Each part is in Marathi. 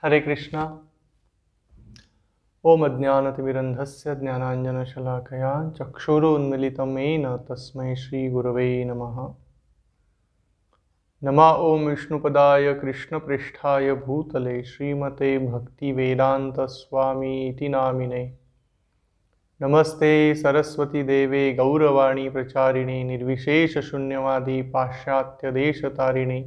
हरे कृष्णा। ओम अज्ञानतिमिरन्धस्य ज्ञानाञ्जनशलाकया चक्षुरुन्मीलितं येन तस्मै श्रीगुरवे नमः। नमः ओं विष्णुपदाय कृष्णप्रेष्ठाय भूतले श्रीमते भक्तिवेदान्तस्वामीति नामिने। नमस्ते सरस्वती देवे गौरवाणी प्रचारिणे निर्विशेषशून्यवादी पाश्चात्यदेशतारिणे।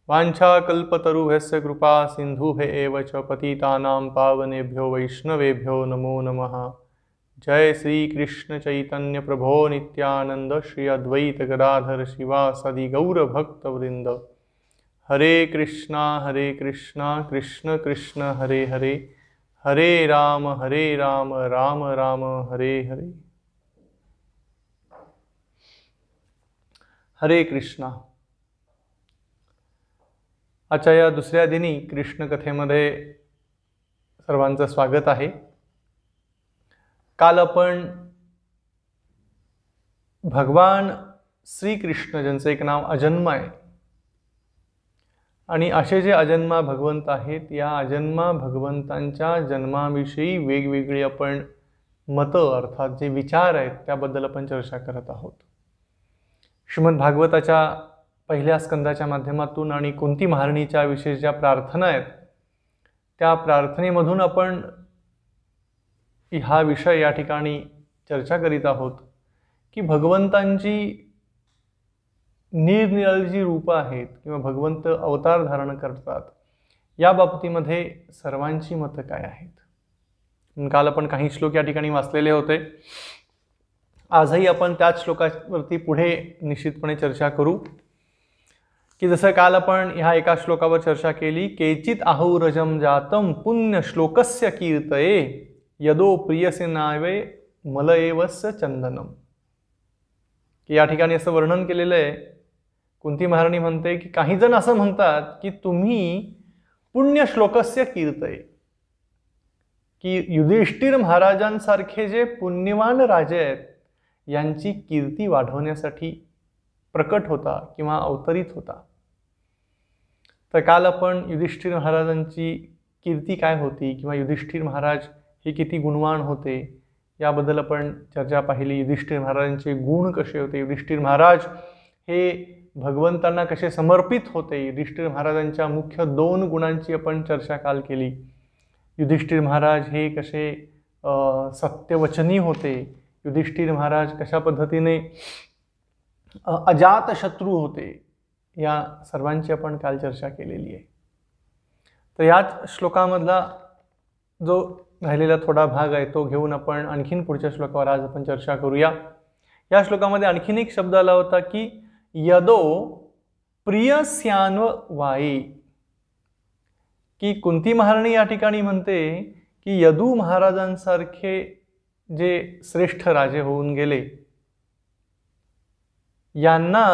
वाञ्छाकल्पतरुभ्यश्च कृपा सिन्धुभ्य एव च पतितानां पावनेभ्यो वैष्णवेभ्यो नमो नमः। जय श्री कृष्ण चैतन्य प्रभो नित्यानंद श्री अद्वैत गदाधर शिवासादि गौर भक्तवृंद। हरे कृष्णा कृष्ण कृष्ण हरे हरे, हरे राम राम राम हरे हरे। हरे कृष्णा। आजच्या या दुसऱ्या दिनी कृष्ण कथेमध्ये सर्वांचं स्वागत आहे। काल आपण भगवान श्री कृष्ण, ज्यांचं एक नाव अजन्मा आहे, आणि असे जे अजन्मा भगवंत आहेत, या अजन्मा भगवंतांच्या जन्माविषयी वेगवेगळी आपण मतं अर्थात जे विचार आहेत त्याबद्दल आपण चर्चा करत आहोत। श्रीमद भागवताच्या पहिल्या स्कंदाच्या माध्यमातून आणि कुंती महाराणीच्या विशेष ज्या प्रार्थना आहेत त्या प्रार्थनेमधून आपण हा विषय या ठिकाणी चर्चा करीत आहोत की भगवंतांची निरनिराळी जी रूपं आहेत किंवा भगवंत अवतार धारण करतात या बाबतीमध्ये सर्वांची मतं काय आहेत। काल आपण काही श्लोक या ठिकाणी वाचलेले होते। आजही आपण त्याच श्लोकावरती पुढे निश्चितपणे चर्चा करू की जसं काल आपण ह्या एका श्लोकावर चर्चा केली, केचित आहुरजम जातम पुण्य श्लोकस्य कीर्तये यदो प्रियसे नावे मलएवस्य चंदनम। की या ठिकाणी असं वर्णन केलेलं आहे, कुंती महाराणी म्हणते की काही जण असं म्हणतात की तुम्ही पुण्य श्लोकस्य कीर्तये, की युधिष्ठिर महाराजांसारखे जे पुण्यवान राजे आहेत यांची कीर्ती वाढवण्यासाठी प्रकट होता किंवा अवतरित होता। तर काल आपण युधिष्ठिर महाराजांची कीर्ती काय होती किंवा युधिष्ठिर महाराज हे किती गुणवान होते याबद्दल आपण चर्चा पाहिली। युधिष्ठिर महाराजांचे गुण कसे होते, युधिष्ठिर महाराज हे भगवंतांना कसे समर्पित होते, युधिष्ठिर महाराजांच्या मुख्य 2 गुणांची आपण चर्चा काल केली। युधिष्ठिर महाराज हे कसे सत्यवचनी होते, युधिष्ठिर महाराज कशा पद्धतीने अजात शत्रू होते, या सर्वांची आपण काल चर्चा केलेली आहे। तर याच श्लोकामधला जो राहिलेला थोडा भाग आहे तो घेऊन आपण आणखीन पुढच्या श्लोकावर आज आपण चर्चा करूया। या श्लोकामध्ये आणखीन एक शब्द आला होता की यदो प्रियस्यान्व वाई, की कुंती महाराणी या ठिकाणी म्हणते की यदू महाराजांसारखे जे श्रेष्ठ राजे होऊन गेले यांना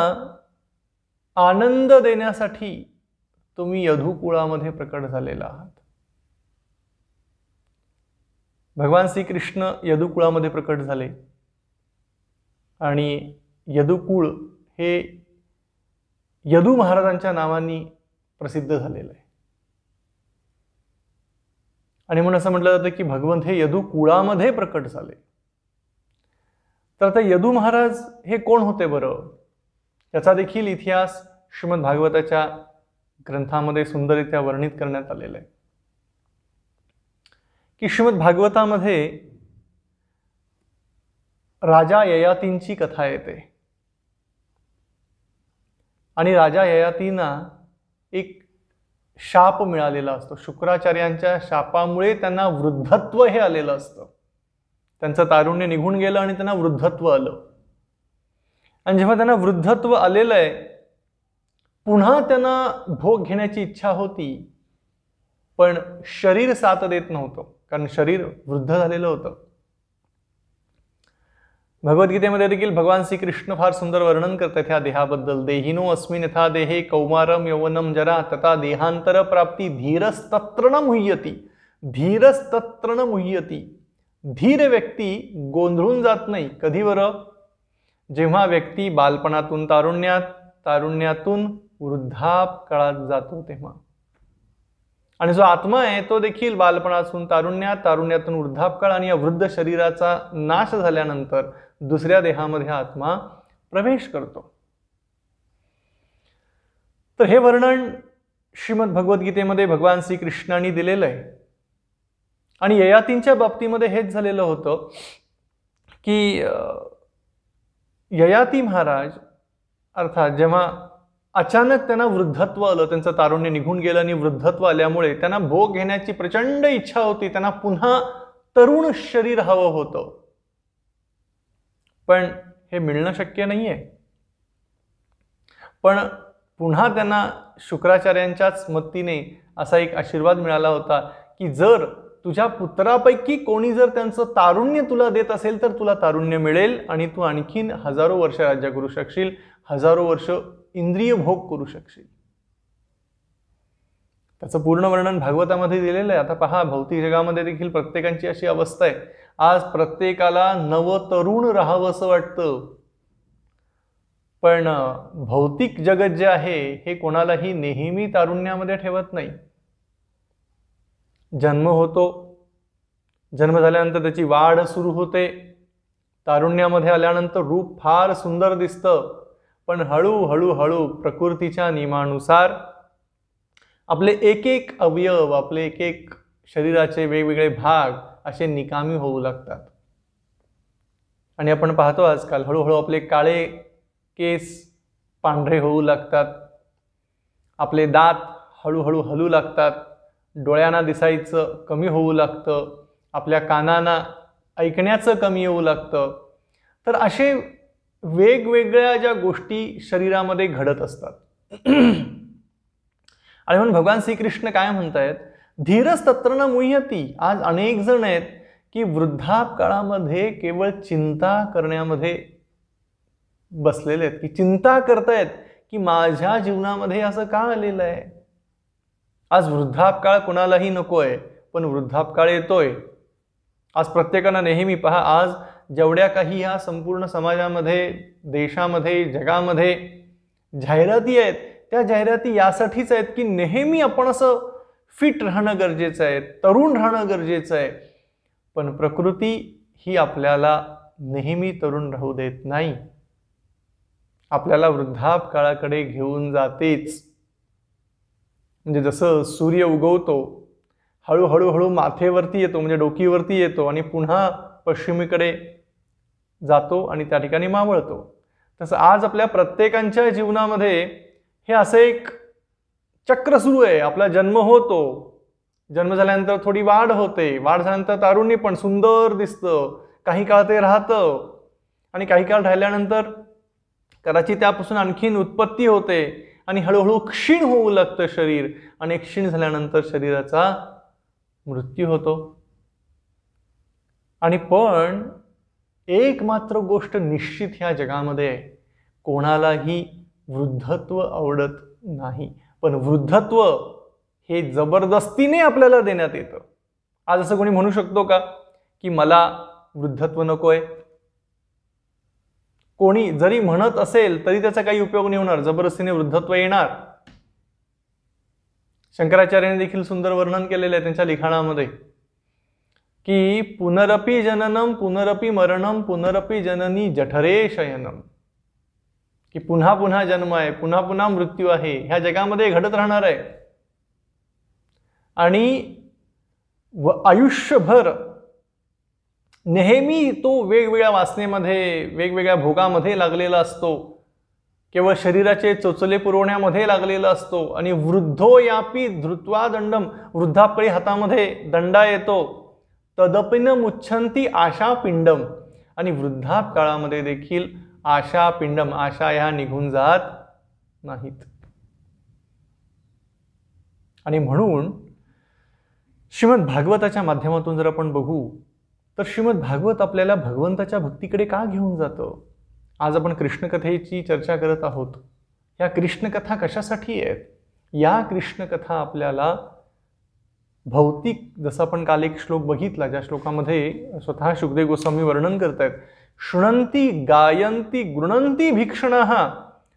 आनंद देण्यासाठी तुम्ही यदुकुळामध्ये प्रकट झालेला आहात। भगवान श्रीकृष्ण यदुकुळामध्ये प्रकट झाले आणि यदुकुळ हे यदू महाराजांच्या नावाने प्रसिद्ध झालेलं आहे। आणि म्हणून असं म्हटलं जातं की भगवंत हे यदुकुळामध्ये प्रकट झाले। तर आता यदू महाराज हे कोण होते बरं, याचा देखील इतिहास श्रीमद भागवताच्या ग्रंथामध्ये सुंदररित्या वर्णित करण्यात आलेला आहे। की श्रीमद भागवतामध्ये राजा ययातींची कथा येते आणि राजा ययातींना एक शाप मिळालेला असतो। शुक्राचार्यांच्या शापामुळे त्यांना वृद्धत्व हे आलेलं असतं। त्यांचं तारुण्य निघून गेलं आणि त्यांना वृद्धत्व आलं, आणि जेव्हा त्यांना वृद्धत्व आलेलं आहे पुन्हा त्यांना भोग घेण्याची इच्छा होती, पण शरीर साथ देत नव्हतं, कारण शरीर वृद्ध झालेलं होतं। भगवद्गीतेमध्ये देखील भगवान श्रीकृष्ण फार सुंदर वर्णन करतात ह्या देहाबद्दल। देहिनो अस्मिन् यथा देहे कौमारम यौवनम जरा तथा देहांतर प्राप्ती धीरस्तत्र न मुह्यति, धीरस्तत्र न मुह्यति। धीर व्यक्ती गोंधळून जात नाही कधी बरं, जेव्हा व्यक्ती बालपणातून तारुण्यात, तारुण्यातून वृद्धापकाळात जातो तेव्हा। आणि जो आत्मा आहे तो देखील बालपणापासून तारुण्यात, तारुण्यातून वृद्धापकाळ आणि या वृद्ध शरीराचा नाश झाल्यानंतर दुसऱ्या देहामध्ये आत्मा प्रवेश करतो. तर हे वर्णन श्रीमद भगवद्गीतेमध्ये भगवान श्रीकृष्णांनी दिलेलं आहे. आणि ययातींच्या बाबतीमध्ये हेच झालेलं होतं की ययाती महाराज अर्थात जेव्हा अचानक त्यांना वृद्धत्व आलं, त्यांचं तारुण्य निघून गेलं आणि वृद्धत्व आल्यामुळे त्यांना भोग घेण्याची प्रचंड इच्छा होती. त्यांना पुन्हा तरुण शरीर हवं होतं, पण हे मिळणं शक्य नाहीये. पण पुन्हा त्यांना शुक्राचार्यांच्याच मतीने असा एक आशीर्वाद मिळाला होता की जर तुझ्या पुत्रापैकी कोणी जर त्यांचं तारुण्य तुला देत असेल तर तुला तारुण्य मिळेल आणि तू आणखीन हजारो वर्ष राज्य करू शकशील, हजारो वर्ष इंद्रिय भोग करू शकशील. त्याचं पूर्ण वर्णन भागवतामध्ये दिलेलं आहे. आता पहा, भौतिक जगामध्ये देखील प्रत्येकाची अशी अवस्था आहे. आज प्रत्येकाला नवतरुण राहावंसं वाटतं, पण भौतिक जगत जे आहे हे कोणालाही नेहमी तारुण्यामध्ये ठेवत नाही. जन्म होतो, जन्म झाल्यानंतर त्याची वाढ सुरू होते, तारुण्यामध्ये आल्यानंतर रूप फार सुंदर दिसतं, पण हळूहळू हळू प्रकृतीच्या नियमानुसार आपले एक एक अवयव, आपले एक एक शरीराचे वेगवेगळे भाग असे निकामी होऊ लागतात. आणि आपण पाहतो आजकाल हळूहळू आपले काळे केस पांढरे होऊ लागतात, आपले दात हळूहळू हलू लागतात, डोळ्यांना दिसायचं कमी होऊ लागतं, आपल्या कानांना ऐकण्याचं कमी येऊ लागतं. तर असे वेगवेगळ्या ज्या गोष्टी शरीरामध्ये घडत असतात. आणि म्हणून भगवान श्रीकृष्ण काय म्हणतायत, धीरच तत्र न मुह्यती. आज अनेक जण आहेत की वृद्धापकाळामध्ये केवळ चिंता करण्यामध्ये बसलेले आहेत, की चिंता करतायत की माझ्या जीवनामध्ये असं का आलेलं आहे. आज वृद्धापकाळ कोणालाही नकोय, पण वृद्धापकाळ येतोय. आज प्रत्येकानं नेहमी पहा, आज जेवढ्या काही ह्या संपूर्ण समाजामध्ये, देशामध्ये, जगामध्ये जाहिराती आहेत, त्या जाहिराती यासाठीच आहेत की नेहमी आपण असं फिट राहणं गरजेचं आहे, तरुण राहणं गरजेचं आहे. पण प्रकृती ही आपल्याला नेहमी तरुण राहू देत नाही, आपल्याला वृद्धापकाळाकडे घेऊन जातेच. म्हणजे जसं सूर्य उगवतो, हळूहळू हळू माथेवरती येतो, म्हणजे डोकीवरती येतो आणि पुन्हा पश्चिमेकडे जातो आणि त्या ठिकाणी मावळतो, तसं आज आपल्या प्रत्येकाच्या जीवनामध्ये हे असं एक चक्र सुरू आहे. आपला जन्म होतो, जन्म झाल्यानंतर थोडी वाढ होते, वाढ झाल्यानंतर तारुण्य पण सुंदर दिसतं, काही काळ ते राहतं आणि काही काळ राहिल्यानंतर कदाचित त्यापासून आणखीन उत्पत्ती होते आणि हळूहळू क्षीण होऊ लागतं शरीर, आणि क्षीण झाल्यानंतर शरीराचा मृत्यू होतो. आणि पण एक मात्र गोष्ट निश्चित ह्या जगामध्ये आहे, कोणालाही वृद्धत्व आवडत नाही, पण वृद्धत्व हे जबरदस्तीने आपल्याला देण्यात येतं. आज असं कोणी म्हणू शकतो का की मला वृद्धत्व नकोय? कोणी जरी म्हणत असेल तरी त्याचा काही उपयोग नाही होणार, जबरदस्तीने वृद्धत्व येणार. शंकराचार्यांनी देखील सुंदर वर्णन केलेलं आहे त्यांच्या लिखाणामध्ये की पुनरपि जननम पुनरपि मरणम पुनरपि जननी जठरे शयनम, की पुन्हा पुन्हा जन्म आहे, पुन्हा पुन्हा मृत्यू आहे, ह्या जगामध्ये घडत राहणार आहे. आणि आयुष्यभर नेहमी तो वेगवेगळ्या वासनेमध्ये, वेगवेगळ्या भोगामध्ये लागलेला असतो, केवळ शरीराचे चोचले पुरवण्यामध्ये लागलेला असतो. आणि वृद्धो यापी धृत्वा दंडम, वृद्धापकाळी हातामध्ये दंडा येतो, तदपिन मुच्छंती आशा पिंडम, आणि वृद्धापकाळामध्ये देखील आशा पिंडम, आशा ह्या निघून जात नाहीत. आणि म्हणून श्रीमद भागवताच्या माध्यमातून जर आपण बघू तर श्रीमद भागवत आपल्याला भगवंताच्या भक्तीकडे का घेऊन जातं. आज आपण कृष्णकथेची चर्चा करत आहोत. या कृष्णकथा कशासाठी आहेत? या कृष्णकथा आपल्याला भौतिक, जसं आपण काल एक श्लोक बघितला, ज्या श्लोकामध्ये स्वतः शुकदेव गोस्वामी वर्णन करतायत, शृणंती गायंती गृणंती भीक्षणः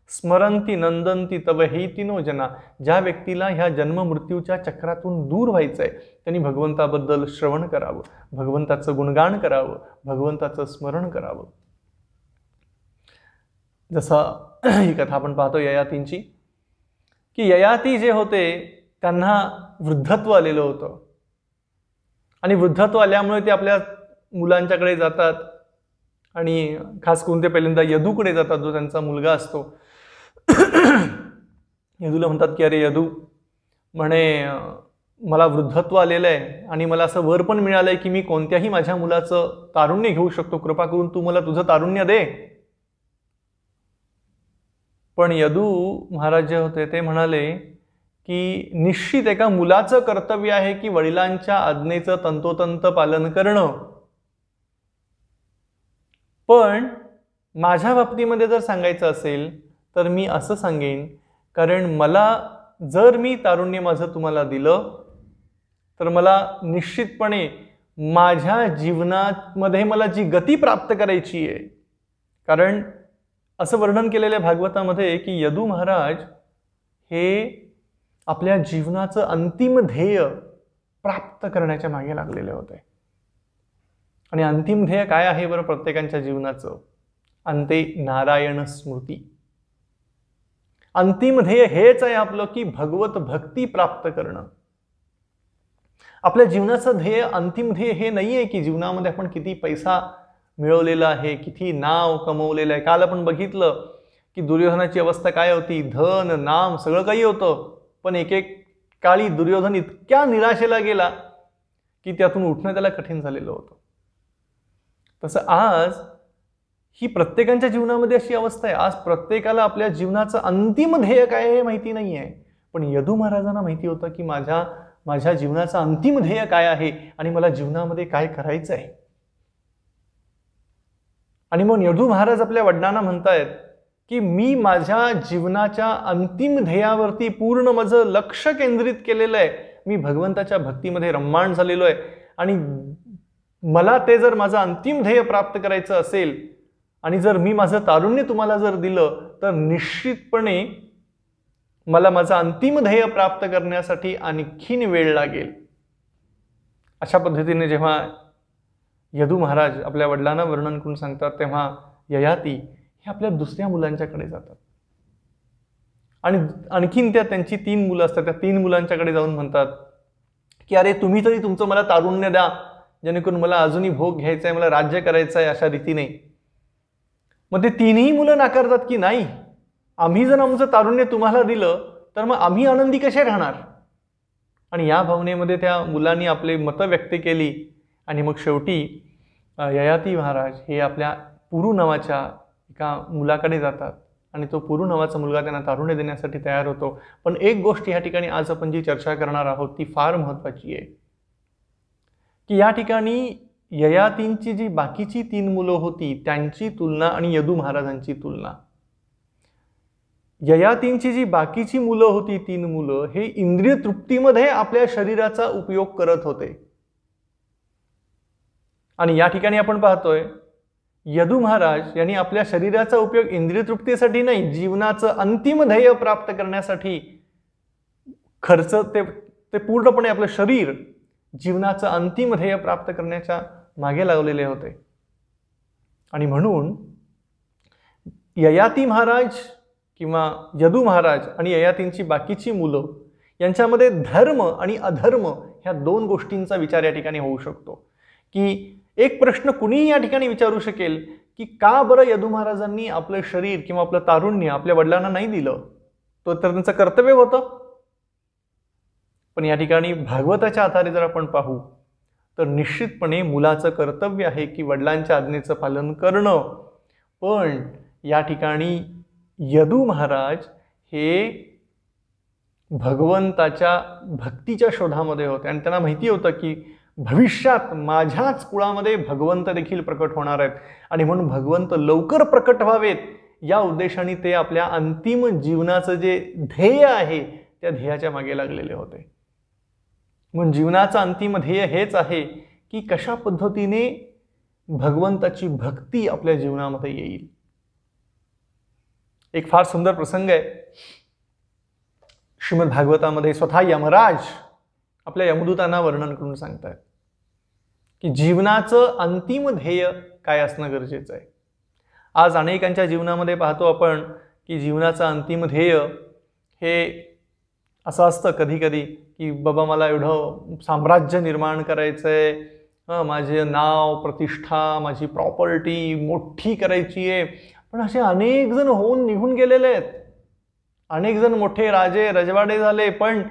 स्मरंती नंदंती तव हेतिनो जना. ज्या व्यक्तीला ह्या जन्म मृत्यूच्या चक्रातून दूर व्हायचंय त्यांनी भगवंताबद्दल श्रवण करावं, भगवंताचं गुणगान करावं, भगवंताचं स्मरण करावं. जसं ही कथा आपण पाहतो ययातींची, की ययाती जे होते त्यांना वृद्धत्व आलेलं होतं आणि वृद्धत्व आल्यामुळे ते आपल्या मुलांच्याकडे जातात आणि खास करून ते पहिल्यांदा यदूकडे जातात, जो त्यांचा मुलगा असतो. यदूला म्हणतात की अरे यदू, म्हणे मला वृद्धत्व आलेलं आहे आणि मला असं वर पण मिळालंय की मी कोणत्याही माझ्या मुलाचं तारुण्य घेऊ शकतो, कृपा करून तू मला तुझं तारुण्य दे. पण यदू महाराज जे होते ते म्हणाले की निश्चित एका मुलाचं कर्तव्य आहे की वडिलांच्या आज्ञेचं तंतोतंत पालन करणं. पण माझ्या बाबतीमध्ये जर सांगायचं असेल तर मी असं सांगेन, कारण मला जर मी तारुण्य माझं तुम्हाला दिलं तर मला निश्चितपणे माझ्या जीवनामध्ये मला जी गती प्राप्त करायची आहे, कारण असं वर्णन केलेलं भागवतामध्ये की यदू महाराज हे आपल्या जीवनाचं अंतिम ध्येय प्राप्त करण्याच्या मागे लागलेले होते. आणि अंतिम ध्येय काय आहे बरं प्रत्येकाच्या जीवनाचं? अंते नारायण स्मृती. अंतिम ध्येय हेच आहे आपलं की भगवत भक्ती प्राप्त करणं. आपल्या जीवनाचं ध्येय, अंतिम ध्येय हे नाहीये की जीवनामध्ये आपण किती पैसा मिळवलेला आहे, किती नाव कमवलेलं आहे. काल आपण बघितलं की दुर्योधनाची अवस्था काय होती, धन नाम सगळं काही होतं, पण एक काळी दुर्योधन इतक्या निराशेला गेला की त्यातून उठणं त्याला कठीण झालेलं होतं. तसं आज ही प्रत्येकाच्या जीवनामध्ये अशी अवस्था आहे. आज प्रत्येकाला आपल्या जीवनाचं अंतिम ध्येय काय हे माहिती नाही आहे, पण यदू महाराजांना माहिती होतं की माझ्या जीवनाचं अंतिम ध्येय काय आहे आणि मला जीवनामध्ये काय करायचं आहे. आणि मग यदू महाराज आपल्या वडिलांना म्हणतायत की मी माझ्या जीवनाच्या अंतिम ध्येयावरती पूर्ण माझं लक्ष केंद्रित केलेलं आहे. मी भगवंताच्या भक्तीमध्ये रममाण झालेलो आहे आणि मला ते जर माझं अंतिम ध्येय प्राप्त करायचं असेल आणि जर मी माझं तारुण्य तुम्हाला जर दिलं तर निश्चितपणे मला माझं अंतिम ध्येय प्राप्त करण्यासाठी आणखीन वेळ लागेल. अशा पद्धतीने जेव्हा यदू महाराज आपल्या वडिलांना वर्णन करून सांगतात तेव्हा ययाती हे आपल्या दुसऱ्या मुलांच्याकडे जातात आणि आणखीन त्यांची 3 मुलं असतात. त्या 3 मुलांच्याकडे जाऊन म्हणतात की अरे तुम्ही तरी तुमचं मला तारुण्य द्या, जेणेकरून मला अजूनही भोग घ्यायचा आहे, मला राज्य करायचं आहे अशा रीतीने. मग ते 3ही मुलं नाकारतात की नाही, आम्ही जर आमचं तारुण्य तुम्हाला दिलं तर मग आम्ही आनंदी कसे राहणार. आणि या भावनेमध्ये त्या मुलांनी आपले मतं व्यक्त केली आणि मग शेवटी ययाती महाराज हे आपल्या पुरू नावाच्या एका मुलाकडे जातात आणि तो पुरू नावाचा मुलगा त्यांना तारुण्य देण्यासाठी तयार होतो. पण एक गोष्ट या ठिकाणी आज आपण जी चर्चा करणार आहोत ती फार महत्त्वाची आहे की या ठिकाणी ययातींची जी बाकीची 3 मुलं होती त्यांची तुलना आणि यदू महाराजांची तुलना. ययातींची जी बाकीची मुलं होती 3 मुलं हे इंद्रिय तृप्तीमध्ये आपल्या शरीराचा उपयोग करत होते आणि या ठिकाणी आपण पाहतोय यदू महाराज यांनी आपल्या शरीराचा उपयोग इंद्रिय तृप्तीसाठी नाही, जीवनाचं अंतिम ध्येय प्राप्त करण्यासाठी खर्च ते पूर्णपणे आपलं शरीर जीवनाचं अंतिम ध्येय प्राप्त करण्याच्या मागे लावलेले होते. आणि म्हणून ययाती महाराज किंवा यदू महाराज आणि ययातींची बाकीची मुलं यांच्यामध्ये धर्म आणि अधर्म ह्या 2 गोष्टींचा विचार या ठिकाणी होऊ शकतो. की एक प्रश्न कुणीही या ठिकाणी विचारू शकेल की का बरं यदू महाराजांनी आपलं शरीर किंवा आपलं तारुण्य आपल्या वडिलांना नाही दिलं, तो तर त्यांचं कर्तव्य होतं. पण या ठिकाणी भागवताच्या आधारे जर आपण पाहू तर निश्चितपणे मुलाचं कर्तव्य आहे की वडिलांच्या आज्ञेचं पालन करणं. पण या ठिकाणी यदू महाराज हे भगवंताच्या भक्तीच्या शोधामध्ये होते आणि त्यांना माहिती होतं की भविष्यात माझ्याच कुळामध्ये भगवंत देखील प्रकट होणार आहेत आणि म्हणून भगवंत लवकर प्रकट व्हावेत या उद्देशाने ते आपल्या अंतिम जीवनाचं जे ध्येय आहे त्या ध्येयाच्या मागे लागलेले होते. म्हणून जीवनाचं अंतिम ध्येय हेच आहे की कशा पद्धतीने भगवंताची भक्ती आपल्या जीवनामध्ये येईल. एक फार सुंदर प्रसंग आहे श्रीमद भागवतामध्ये. स्वतः यमराज आपल्या यमदूतांना वर्णन करून सांगतात की जीवनाचं अंतिम ध्येय काय असणं गरजेचं आहे. आज अनेकांच्या जीवनामध्ये पाहतो आपण की जीवनाचं अंतिम ध्येय हे असं असतं कधी कधी की बाबा मला एवढं साम्राज्य निर्माण करायचं आहे, माझे नाव प्रतिष्ठा माझी प्रॉपर्टी मोठी करायची आहे. पण असे अनेक जण होऊन निघून गेलेले आहेत. अनेक जण मोठे राजे रजवाडे झाले, पण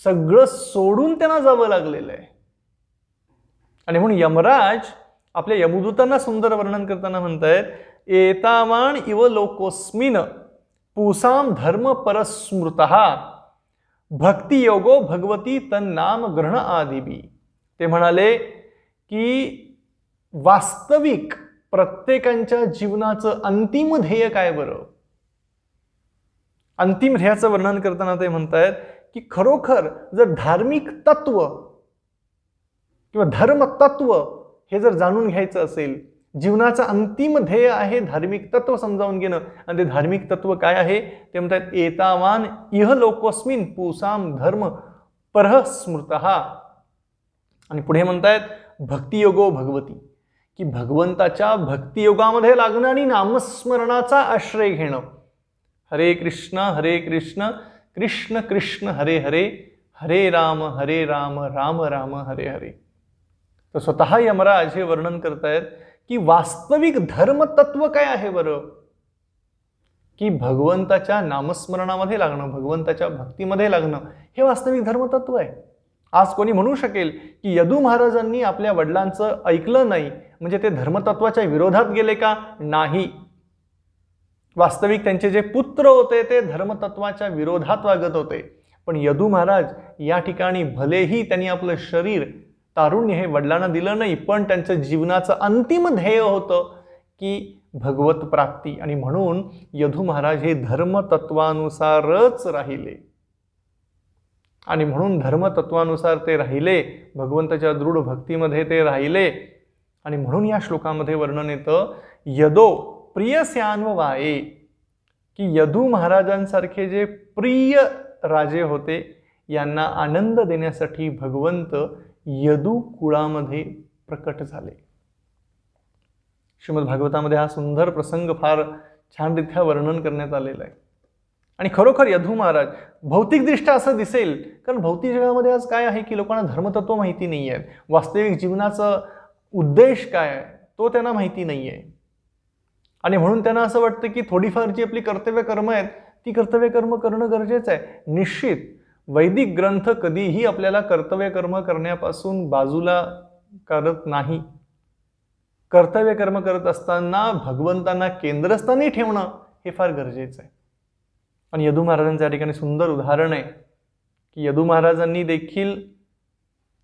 सगळं सोडून त्यांना जावं लागलेलं आहे. आणि म्हणून यमराज आपल्या यमदूतांना सुंदर वर्णन करताना म्हणतायत, एतावान इव लोकोस्मिन पुसाम धर्म परस्मृतः भक्तियोगो भगवती तन्नाम ग्रहण आदिबी. ते म्हणाले की वास्तविक प्रत्येकाच्या जीवनाचं अंतिम ध्येय काय बरं. अंतिम ध्येयाचं वर्णन करताना ते म्हणतायत की खरोखर जर धार्मिक तत्व किंवा धर्म तत्व हे जर जाणून घ्यायचं असेल, जीवनाचं अंतिम ध्येय आहे धार्मिक तत्व समजावून घेणं. आणि ते धार्मिक तत्व काय आहे ते म्हणतात, एतावान इह लोकोस्मिन पुसाम धर्म परः स्मृतः. आणि पुढे म्हणतायत भक्तियोगो भगवती, की भगवंताच्या भक्तियोगामध्ये लागणं आणि नामस्मरणाचा आश्रय घेणं. हरे कृष्ण कृष्ण कृष्ण हरे हरे, हरे राम राम राम हरे हरे. तर स्वतः यमराज हे वर्णन करतायत की वास्तविक धर्मतत्व काय आहे बरं, की भगवंताच्या नामस्मरणामध्ये लागणं, भगवंताच्या भक्तीमध्ये लागणं हे वास्तविक धर्मतत्व आहे. आज कोणी म्हणू शकेल की यदू महाराजांनी आपल्या वडिलांचं ऐकलं नाही म्हणजे ते धर्मतत्वाच्या विरोधात गेले का? नाही. वास्तविक त्यांचे जे पुत्र होते ते धर्मतत्वाच्या विरोधात वागत होते. पण यदू महाराज या ठिकाणी भलेही त्यांनी आपलं शरीर तारुण्य हे वडिलांना दिलं नाही, पण त्यांचं जीवनाचं अंतिम ध्येय होतं की भगवत प्राप्ती. आणि म्हणून यदू महाराज हे धर्मतत्वानुसारच राहिले. आणि म्हणून धर्मतत्वानुसार ते राहिले, भगवंताच्या दृढ भक्तीमध्ये ते राहिले. आणि म्हणून या श्लोकामध्ये वर्णन येतं, यदो प्रियस्यान्ववाये, की यदू महाराजांसारखे जे प्रिय राजे होते यांना आनंद देण्यासाठी भगवंत यदू कुळामध्ये प्रकट झाले. श्रीमद भागवतामध्ये हा सुंदर प्रसंग फार छानरित्या वर्णन करण्यात आलेला आहे. आणि खरोखर यदू महाराज भौतिकदृष्ट्या असं दिसेल, कारण भौतिक जगामध्ये आज काय आहे की लोकांना धर्मतत्व माहिती नाही आहे, वास्तविक जीवनाचा उद्देश काय आहे तो त्यांना माहिती नाही आहे. आणि म्हणून त्यांना असं वाटतं की थोडीफार जी आपली कर्तव्य कर्म आहेत ती कर्तव्य कर्म करणं गरजेचं आहे. निश्चित वैदिक ग्रंथ कधीही आपल्याला कर्तव्य कर्म करण्यापासून बाजूला करत नाही. कर्तव्य कर्म करत असताना भगवंतांना केंद्रस्थानी ठेवणं हे फार गरजेचं आहे. आणि यदू महाराजांच्या ठिकाणी सुंदर उदाहरण आहे की यदू महाराजांनी देखील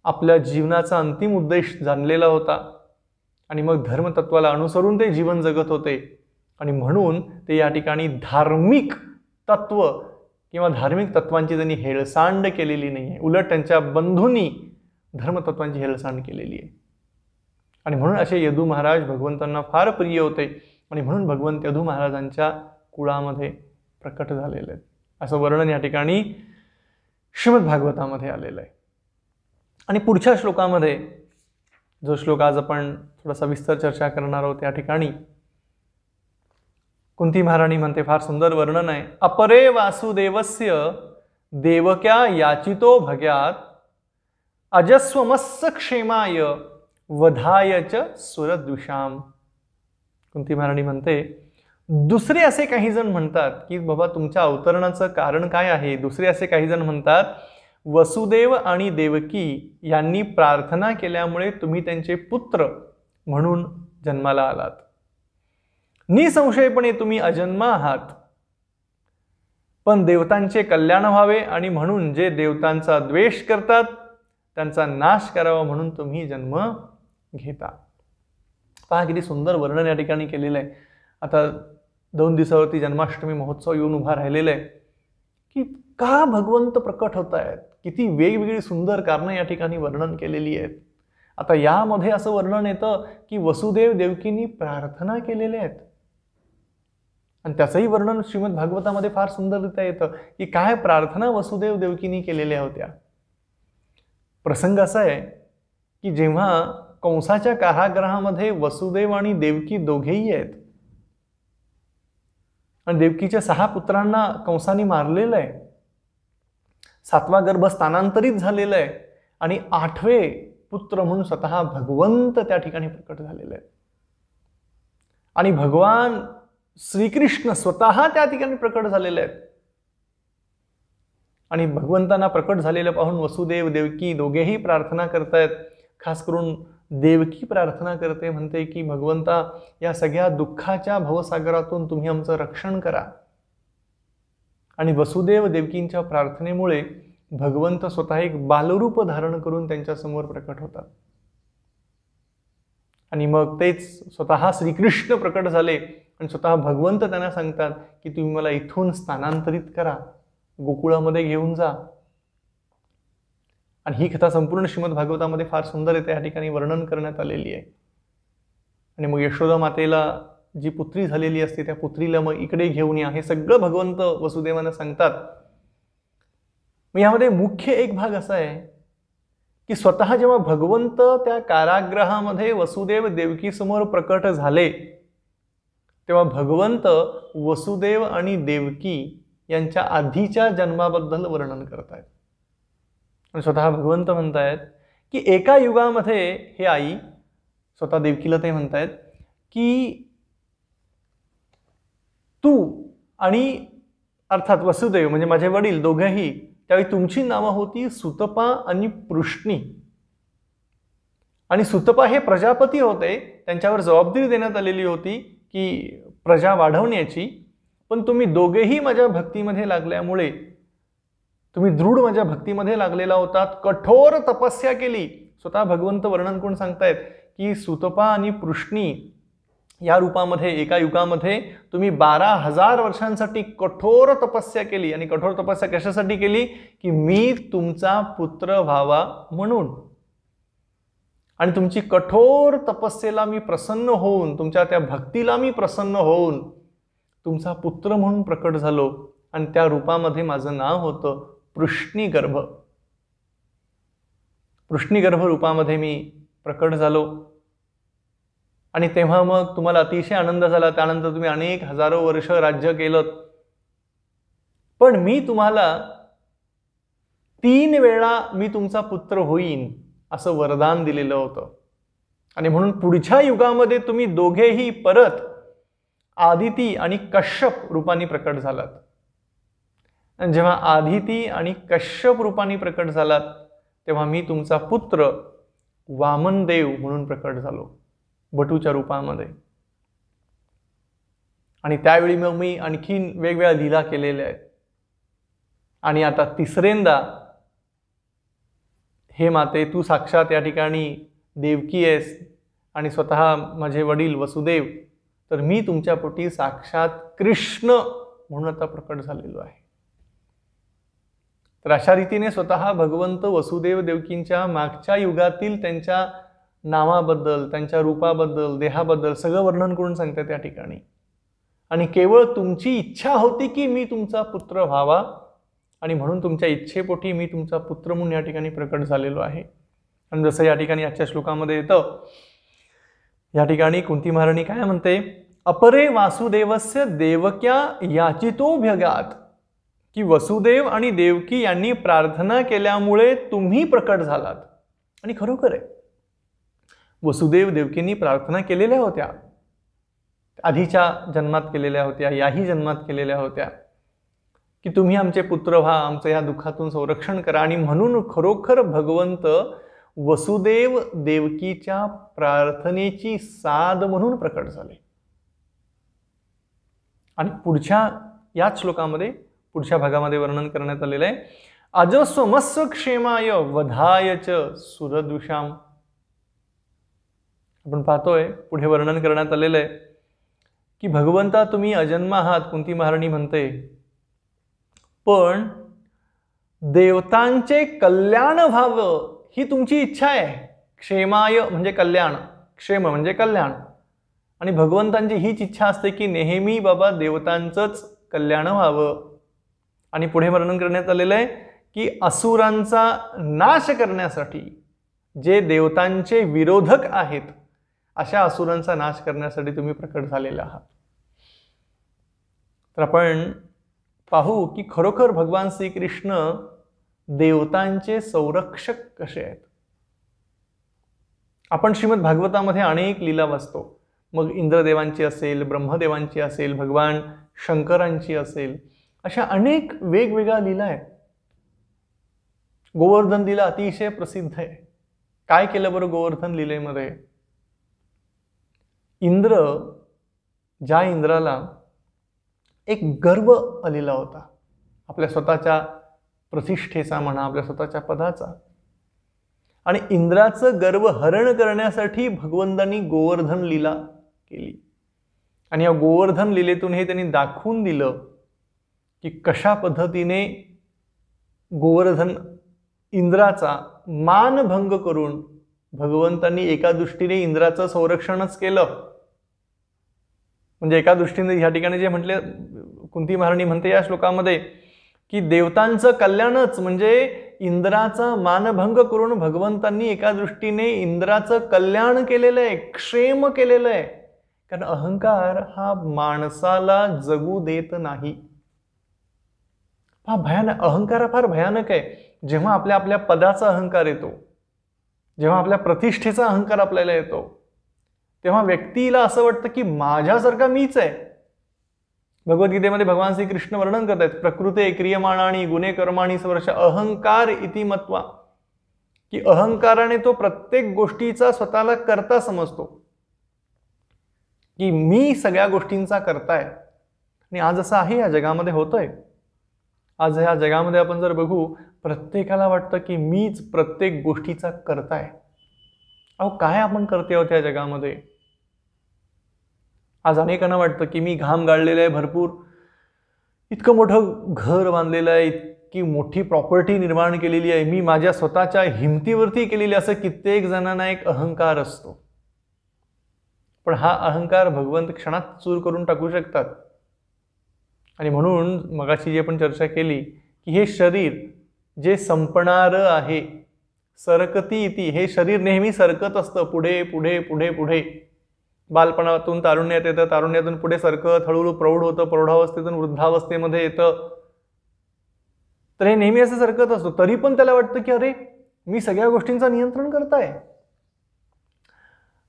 आपल्या जीवनाचा अंतिम उद्देश जाणलेला होता आणि मग धर्मतत्वाला अनुसरून ते जीवन जगत होते. आणि म्हणून ते या ठिकाणी धार्मिक तत्व किंवा धार्मिक तत्वांची त्यांनी हेळसांड केलेली नाही आहे, उलट त्यांच्या बंधूंनी धर्मतत्वांची हेळसांड केलेली आहे. आणि म्हणून असे यदू महाराज भगवंतांना फार प्रिय होते. आणि म्हणून भगवंत यदू महाराजांच्या कुळामध्ये प्रकट झालेले आहेत असं वर्णन या ठिकाणी श्रीमद भागवतामध्ये आलेलं आहे. आणि पुढच्या श्लोकामध्ये जो श्लोक आज आपण थोडासा विस्तार चर्चा करणार आहोत त्या ठिकाणी कुंती महाराणी म्हणते, फार सुंदर वर्णन आहे, अपरे वासुदेवस्य देवक्या याचितो भग्यात अजस्वमस्य क्षेमाय वधाय च सुरद्विषाम. कुंती महाराणी म्हणते, दुसरे असे काही जण म्हणतात की बाबा तुमच्या अवतरणाचं कारण काय आहे. दुसरे असे काही जण म्हणतात, वसुदेव आणि देवकी यांनी प्रार्थना केल्यामुळे तुम्ही त्यांचे पुत्र म्हणून जन्माला आलात. निसंशयपणे तुम्ही अजन्मा आहात, पण देवतांचे कल्याण व्हावे आणि म्हणून जे देवतांचा द्वेष करतात त्यांचा नाश करावा म्हणून तुम्ही जन्म घेता. पहा किती सुंदर वर्णन या ठिकाणी केलेलं आहे. आता 2 दिवसावरती जन्माष्टमी महोत्सव येऊन उभा राहिलेला आहे की का भगवंत प्रकट होत आहेत. किती वेगवेगळी सुंदर कारणं या ठिकाणी वर्णन केलेली आहेत. आता यामध्ये असं वर्णन येतं की वसुदेव देवकींनी प्रार्थना केलेल्या आहेत. आणि त्याचंही वर्णन श्रीमद भागवतामध्ये फार सुंदररित्या येतं की काय प्रार्थना वसुदेव देवकीनी केलेल्या होत्या. प्रसंग असा आहे की जेव्हा कंसाच्या कारागृहामध्ये वसुदेव आणि देवकी दोघेही आहेत आणि देवकीच्या 6 पुत्रांना कंसाने मारलेलं आहे, 7वा गर्भ स्थानांतरित झालेला आहे आणि 8वे पुत्र म्हणून स्वतः भगवंत त्या ठिकाणी प्रकट झालेले आहेत आणि भगवान श्रीकृष्ण स्वतः त्या ठिकाणी प्रकट झालेले आहेत. आणि भगवंतांना प्रकट झालेलं पाहून वसुदेव देवकी दोघेही प्रार्थना करतायत. खास करून देवकी प्रार्थना करते, म्हणते की भगवंता या सगळ्या दुःखाच्या भवसागरातून तुम्ही आमचं रक्षण करा. आणि वसुदेव देवकींच्या प्रार्थनेमुळे भगवंत स्वतः एक बालरूप धारण करून त्यांच्या समोर प्रकट होतात. आणि मग तेच स्वतः श्रीकृष्ण प्रकट झाले आणि स्वतः भगवंत त्यांना सांगतात की तुम्ही मला इथून स्थानांतरित करा, गोकुळामध्ये घेऊन जा. आणि ही कथा संपूर्ण श्रीमद भागवतामध्ये फार सुंदर येते, या ठिकाणी वर्णन करण्यात आलेली आहे. आणि मग यशोदा मातेला जी पुत्री झालेली असते त्या पुत्रीला मग इकडे घेऊन या, हे सगळं भगवंत वसुदेवांना सांगतात. मग यामध्ये मुख्य एक भाग असा आहे की स्वतः जेव्हा भगवंत त्या कारागृहामध्ये वसुदेव देवकी समोर प्रकट झाले तेव्हा भगवंत वसुदेव आणि देवकी यांच्या आधीच्या जन्माबद्दल वर्णन करतायत. आणि स्वतः भगवंत म्हणतायत की एका युगामध्ये हे आई, स्वतः देवकीला ते म्हणतायत की तू आणि अर्थात वसुदेव म्हणजे माझे वडील दोघेही, त्यावेळी तुमची नावं होती सुतपा आणि पृष्णी. आणि सुतपा हे प्रजापती होते, त्यांच्यावर जबाबदारी देण्यात आलेली होती की प्रजा वाढवण्याची. पण तुम्ही दोघेही माझ्या भक्तीमध्ये लागल्यामुळे, तुम्ही दृढ माझ्या भक्तीमध्ये लागलेला होतात, कठोर तपस्या केली. स्वतः भगवंत वर्णन करून सांगतायत की सुतपा आणि पृष्णी या रूपामध्ये एका युगामध्ये तुम्ही 12,000 वर्षांसाठी कठोर तपस्या केली. आणि कठोर तपस्या कशासाठी केली की मी तुमचा पुत्र व्हावा म्हणून. आणि तुमची कठोर तपस्येला मी प्रसन्न होऊन, तुमच्या त्या भक्तीला मी प्रसन्न होऊन तुमचा पुत्र म्हणून प्रकट झालो. आणि त्या रूपामध्ये माझं नाव होतं पृष्णीगर्भ. पृष्णीगर्भ रूपामध्ये मी प्रकट झालो. आणि तेव्हा मग तुम्हाला अतिशय आनंद झाला. त्यानंतर तुम्ही अनेक हजारो वर्ष राज्य केलं. पण मी तुम्हाला 3 वेळा मी तुमचा पुत्र होईन असं वरदान दिलेलं होतं. आणि म्हणून पुढच्या युगामध्ये तुम्ही दोघेही परत आदिती आणि कश्यप रूपाने प्रकट झालात. आणि जेव्हा आदिती आणि कश्यप रूपाने प्रकट झालात तेव्हा मी तुमचा पुत्र वामनदेव म्हणून प्रकट झालो, बटूच्या रूपामध्ये. आणि त्यावेळी मग मी आणखीन वेगवेगळ्या लीला केलेल्या आहेत. आणि आता तिसऱ्यांदा हे माते तू साक्षात या ठिकाणी देवकी आहेस आणि स्वतः माझे वडील वसुदेव, तर मी तुमच्या पोटी साक्षात कृष्ण म्हणून आता प्रकट झालेलो आहे. तर अशा रीतीने स्वतः भगवंत वसुदेव देवकींच्या मागच्या युगातील त्यांच्या नावाबद्दल, त्यांच्या रूपाबद्दल, देहाबद्दल सगळं वर्णन करून सांगतात त्या ठिकाणी. आणि केवळ तुमची इच्छा होती की मी तुमचा पुत्र व्हावा आणि म्हणून तुमच्या इच्छेपोटी मी तुमचा पुत्र म्हणून या ठिकाणी प्रकट झालेलो आहे. आणि जसं या ठिकाणी आजच्या श्लोकामध्ये येतं, या ठिकाणी कुंती महाराणी काय म्हणते, अपरे वासुदेवस्य देवक्या याचितोभ्यगात, की वसुदेव आणि देवकी यांनी प्रार्थना केल्यामुळे तुम्ही प्रकट झालात. आणि खरोखर आहे, वसुदेव देवकींनी प्रार्थना केलेल्या होत्या, आधीच्या जन्मात केलेल्या होत्या, याही जन्मात केलेल्या होत्या की तुम्ही आमचे पुत्र व्हा, आमचं या दुःखातून संरक्षण करा. आणि म्हणून खरोखर भगवंत वसुदेव देवकीच्या प्रार्थनेची साध म्हणून प्रकट झाले. आणि पुढच्या याच श्लोकामध्ये पुढच्या भागामध्ये वर्णन करण्यात आलेलं आहे, अजस्वमस्व क्षेमाय वधाय च सुरद्विषाम. आपण पाहतोय पुढे वर्णन करण्यात आलेलं आहे की भगवंता तुम्ही अजन्म आहात, कुंती महाराणी म्हणते, पण देवतांचे कल्याण व्हावं ही तुमची इच्छा आहे. क्षेमाय म्हणजे कल्याण, क्षेम म्हणजे कल्याण, आणि भगवंतांची हीच इच्छा असते की नेहमी बाबा देवतांचंच कल्याण व्हावं. आणि पुढे वर्णन करण्यात आलेलं आहे की असुरांचा नाश करण्यासाठी, जे देवतांचे विरोधक आहेत अशा असुरांचा नाश करण्यासाठी तुम्ही प्रकट झालेला आहात. तर आपण पाहू की खरोखर भगवान श्रीकृष्ण देवतांचे संरक्षक कसे आहेत. आपण श्रीमद भागवतामध्ये अनेक लीला वाचतो, मग इंद्रदेवांची असेल, ब्रह्मदेवांची असेल, भगवान शंकरांची असेल, अशा अनेक वेगवेगळ्या लीला आहेत. गोवर्धन लीला अतिशय प्रसिद्ध आहे. काय केलं बरं गोवर्धन लीलेमध्ये? ज्या इंद्राला एक गर्व आलेला होता आपल्या स्वतःच्या प्रतिष्ठेचा म्हणा, आपल्या स्वतःच्या पदाचा, आणि इंद्राचं गर्व हरण करण्यासाठी भगवंतांनी गोवर्धन लीला केली. आणि या गोवर्धन लीलेतून हे त्यांनी दाखवून दिलं की कशा पद्धतीने गोवर्धन इंद्राचा मानभंग करून भगवंतांनी एका दृष्टीने इंद्राचं संरक्षणच केलं. म्हणजे एका दृष्टीने ह्या ठिकाणी जे म्हटले, कुंती महाराणी म्हणते या श्लोकामध्ये की देवतांचं कल्याणच म्हणजे इंद्राचा मानभंग करून भगवंतांनी एका दृष्टीने इंद्राचं कल्याण केलेलं आहे, क्षेम केलेलं आहे. कारण अहंकार हा माणसाला जगू देत नाही. हा भयानक अहंकार, फार भयानक आहे. जेव्हा आपल्या पदाचा अहंकार येतो, जेव्हा आपल्या प्रतिष्ठेचा अहंकार आपल्याला येतो, तेव्हा व्यक्तीला असं वाटतं की माझ्यासारखा मीच आहे. भगवद्गीतेमध्ये भगवान श्रीकृष्ण वर्णन करत आहेत, प्रकृते क्रियमाणानी गुणे कर्माणी स्वर्श अहंकार इति मत्वा, की अहंकाराने तो प्रत्येक गोष्टीचा स्वतःला कर्ता समजतो, की मी सगळ्या गोष्टींचा कर्ता आहे. आणि आज असं आहे, या जगामध्ये होतंय. आज ह्या जगामध्ये आपण जर बघू, प्रत्येकाला वाटतं की मीच प्रत्येक गोष्टीचा कर्ता आहे. अहो काय आपण करते आहोत या जगामध्ये? आज अनेकांना वाटतं की मी घाम गाळलेला आहे भरपूर, इतकं मोठं घर बांधलेलं आहे, इतकी मोठी प्रॉपर्टी निर्माण केलेली आहे, मी माझ्या स्वतःच्या हिमतीवरती केलेली, असं कित्येक जणांना एक अहंकार असतो. पण हा अहंकार भगवंत क्षणात चूर करून टाकू शकतात. आणि म्हणून मगाशी जी आपण चर्चा केली की हे शरीर जे संपणारं आहे, सरकती इति, हे शरीर नेहमी सरकत असतं पुढे पुढे पुढे पुढे. बालपणातून तारुण्यात येतं, तारुण्यातून पुढे सरकत हळूहळू प्रौढ होतं, प्रौढावस्थेतून वृद्धावस्थेमध्ये येतं. तर हे नेहमी असं सरकत असतो. तरी पण त्याला वाटतं की अरे मी सगळ्या गोष्टींचं नियंत्रण करताय.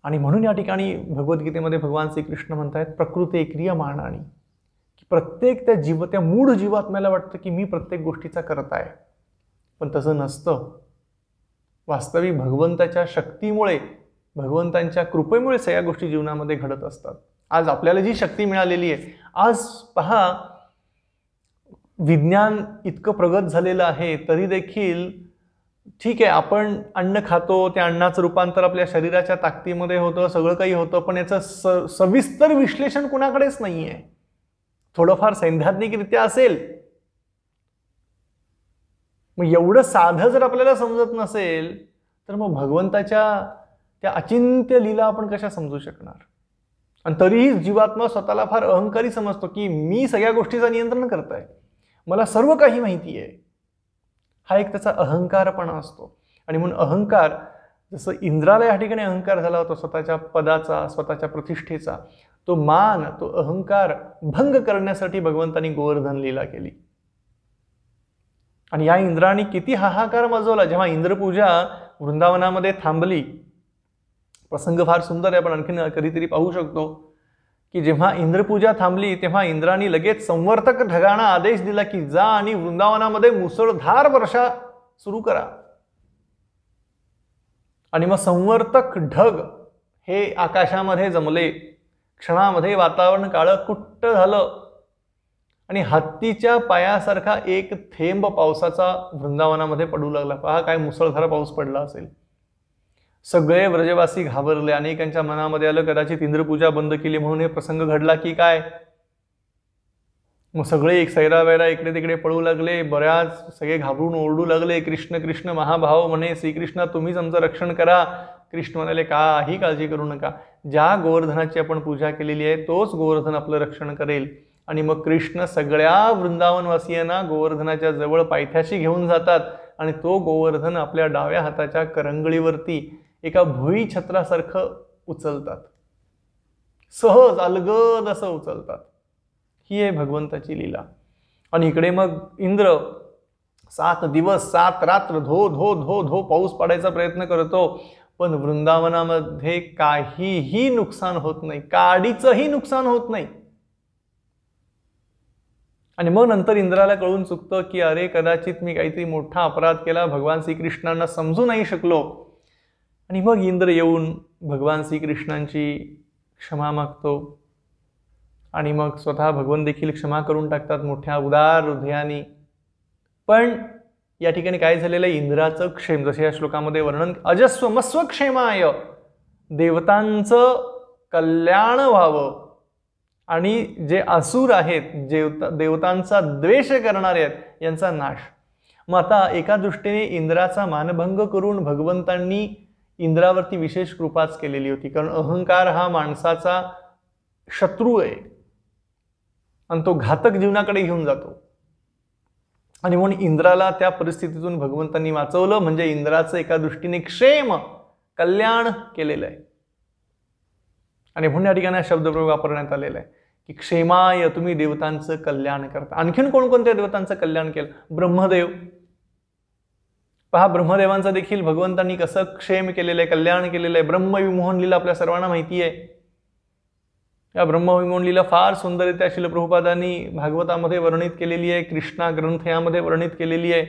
आणि म्हणून या ठिकाणी भगवद्गीतेमध्ये भगवान श्रीकृष्ण म्हणतायत प्रकृते क्रियमाणानी, की प्रत्येक त्या मूढ जीवात्म्याला वाटतं की मी प्रत्येक गोष्टीचा करताय. पण तसं नसतं. वास्तविक भगवंताच्या शक्तीमुळे, भगवंतांच्या कृपेमुळे सगळ्या गोष्टी जीवनामध्ये घडत असतात. आज आपल्याला जी शक्ती मिळालेली आहे, आज पहा विज्ञान इतकं प्रगत झालेलं आहे, तरी देखील ठीक आहे आपण अन्न खातो, त्या अन्नाचं रूपांतर आपल्या शरीराच्या ताकदीमध्ये होतं, सगळं काही होतं, पण याचं सविस्तर विश्लेषण कुणाकडेच नाही आहे. थोडंफार सैद्धांतिकरित्या असेल, मग एवढं साधं जर आपल्याला समजत नसेल तर मग भगवंताच्या त्या अचिंत्य लीला आपण कशा समजू शकणार? आणि तरीही जीवात्मा स्वतःला फार अहंकारी समजतो की मी सगळ्या गोष्टीचं नियंत्रण करताय, मला सर्व काही माहिती आहे. हा एक त्याचा अहंकारपणा असतो. आणि म्हणून अहंकार, जसं इंद्राला या ठिकाणी अहंकार झाला होता स्वतःच्या पदाचा, स्वतःच्या प्रतिष्ठेचा, तो मान, तो अहंकार भंग करण्यासाठी भगवंतांनी गोवर्धन लीला केली. आणि या इंद्राने किती हाहाकार माजवला जेव्हा इंद्रपूजा वृंदावनामध्ये थांबली. प्रसंग फार सुंदर आहे, आपण आणखीन कधीतरी पाहू शकतो की जेव्हा इंद्रपूजा थांबली तेव्हा इंद्राने लगेच संवर्तक ढगांना आदेश दिला की जा आणि वृंदावनामध्ये मुसळधार वर्षा सुरू करा. आणि मग संवर्तक ढग हे आकाशामध्ये जमले, क्षणामध्ये वातावरण काळं कुट्ट झालं आणि हत्तीच्या पायासारखा एक थेंब पावसाचा वृंदावनामध्ये पडू लागला. पहा काय मुसळधार पाऊस पडला असेल. सगळे व्रजवासी घाबरले. अनेकांच्या मनामध्ये आलं कदाचित इंद्रपूजा बंद केली म्हणून हे प्रसंग घडला की काय. मग सगळे एक सैरावैरा इकडे तिकडे पळू लागले. बऱ्याच सगळे घाबरून ओरडू लागले, कृष्ण कृष्ण महाभाव म्हणे, श्रीकृष्ण तुम्हीच आमचं रक्षण करा, कृष्ण म्हणाले काही काळजी करू नका, ज्या गोवर्धनाची आपण पूजा केलेली आहे तोच गोवर्धन आपलं रक्षण करेल. आणि मग कृष्ण सगळ्या वृंदावनवासियांना गोवर्धनाच्या जवळ पायथ्याशी घेऊन जातात आणि तो गोवर्धन आपल्या डाव्या हाताच्या करंगळीवरती एका भुई छत्रासारखं उचलतात, सहज अलगद असं उचलतात. ही आहे भगवंताची लीला. आणि इकडे मग इंद्र 7 दिवस 7 रात्र धो धो धो धो पाऊस पाडायचा प्रयत्न करतो, पण वृंदावनामध्ये काहीही नुकसान होत नाही, काडीचंही नुकसान होत नाही. आणि मग नंतर इंद्राला कळून चुकतं की अरे कदाचित मी काहीतरी मोठा अपराध केला, भगवान श्रीकृष्णांना समजू नाही शकलो. आणि मग इंद्र येऊन भगवान श्रीकृष्णांची क्षमा मागतो आणि मग स्वतः भगवान देखील क्षमा करून टाकतात मोठ्या उदार हृदयाने. पण या ठिकाणी काय झालेलं आहे, इंद्राचं क्षेम, जसे या श्लोकामध्ये वर्णन, अजस्वमस्व क्षेमाय, देवतांचं कल्याण व्हावं आणि जे असुर आहेत, देवतांचा द्वेष करणारे आहेत, यांचा नाश. मग आता एका दृष्टीने इंद्राचा मानभंग करून भगवंतांनी इंद्रावरती विशेष कृपाच केलेली होती, कारण अहंकार हा माणसाचा शत्रू आहे आणि तो घातक जीवनाकडे घेऊन जातो. आणि म्हणून इंद्राला त्या परिस्थितीतून भगवंतांनी वाचवलं, म्हणजे इंद्राचं एका दृष्टीने क्षेम, कल्याण केलेलं आहे. आणि म्हणून या ठिकाणी शब्दप्रयोग वापरण्यात आलेला आहे की क्षेमाय, तुम्ही देवतांचं कल्याण करता. आणखीन कोणकोणत्या देवतांचं कल्याण केलं? ब्रह्मदेव. पहा, ब्रह्मदेवांचं देखील भगवंतांनी कसं क्षेम केलेलं आहे, कल्याण केलेलं आहे. ब्रह्मविमोहन लीला आपल्या सर्वांना माहिती आहे. या ब्रह्मविमोहन लीला फार सुंदररित्या श्रील प्रभुपादांनी भागवतामध्ये वर्णित केलेली आहे, कृष्णा ग्रंथ यामध्ये वर्णित केलेली आहे.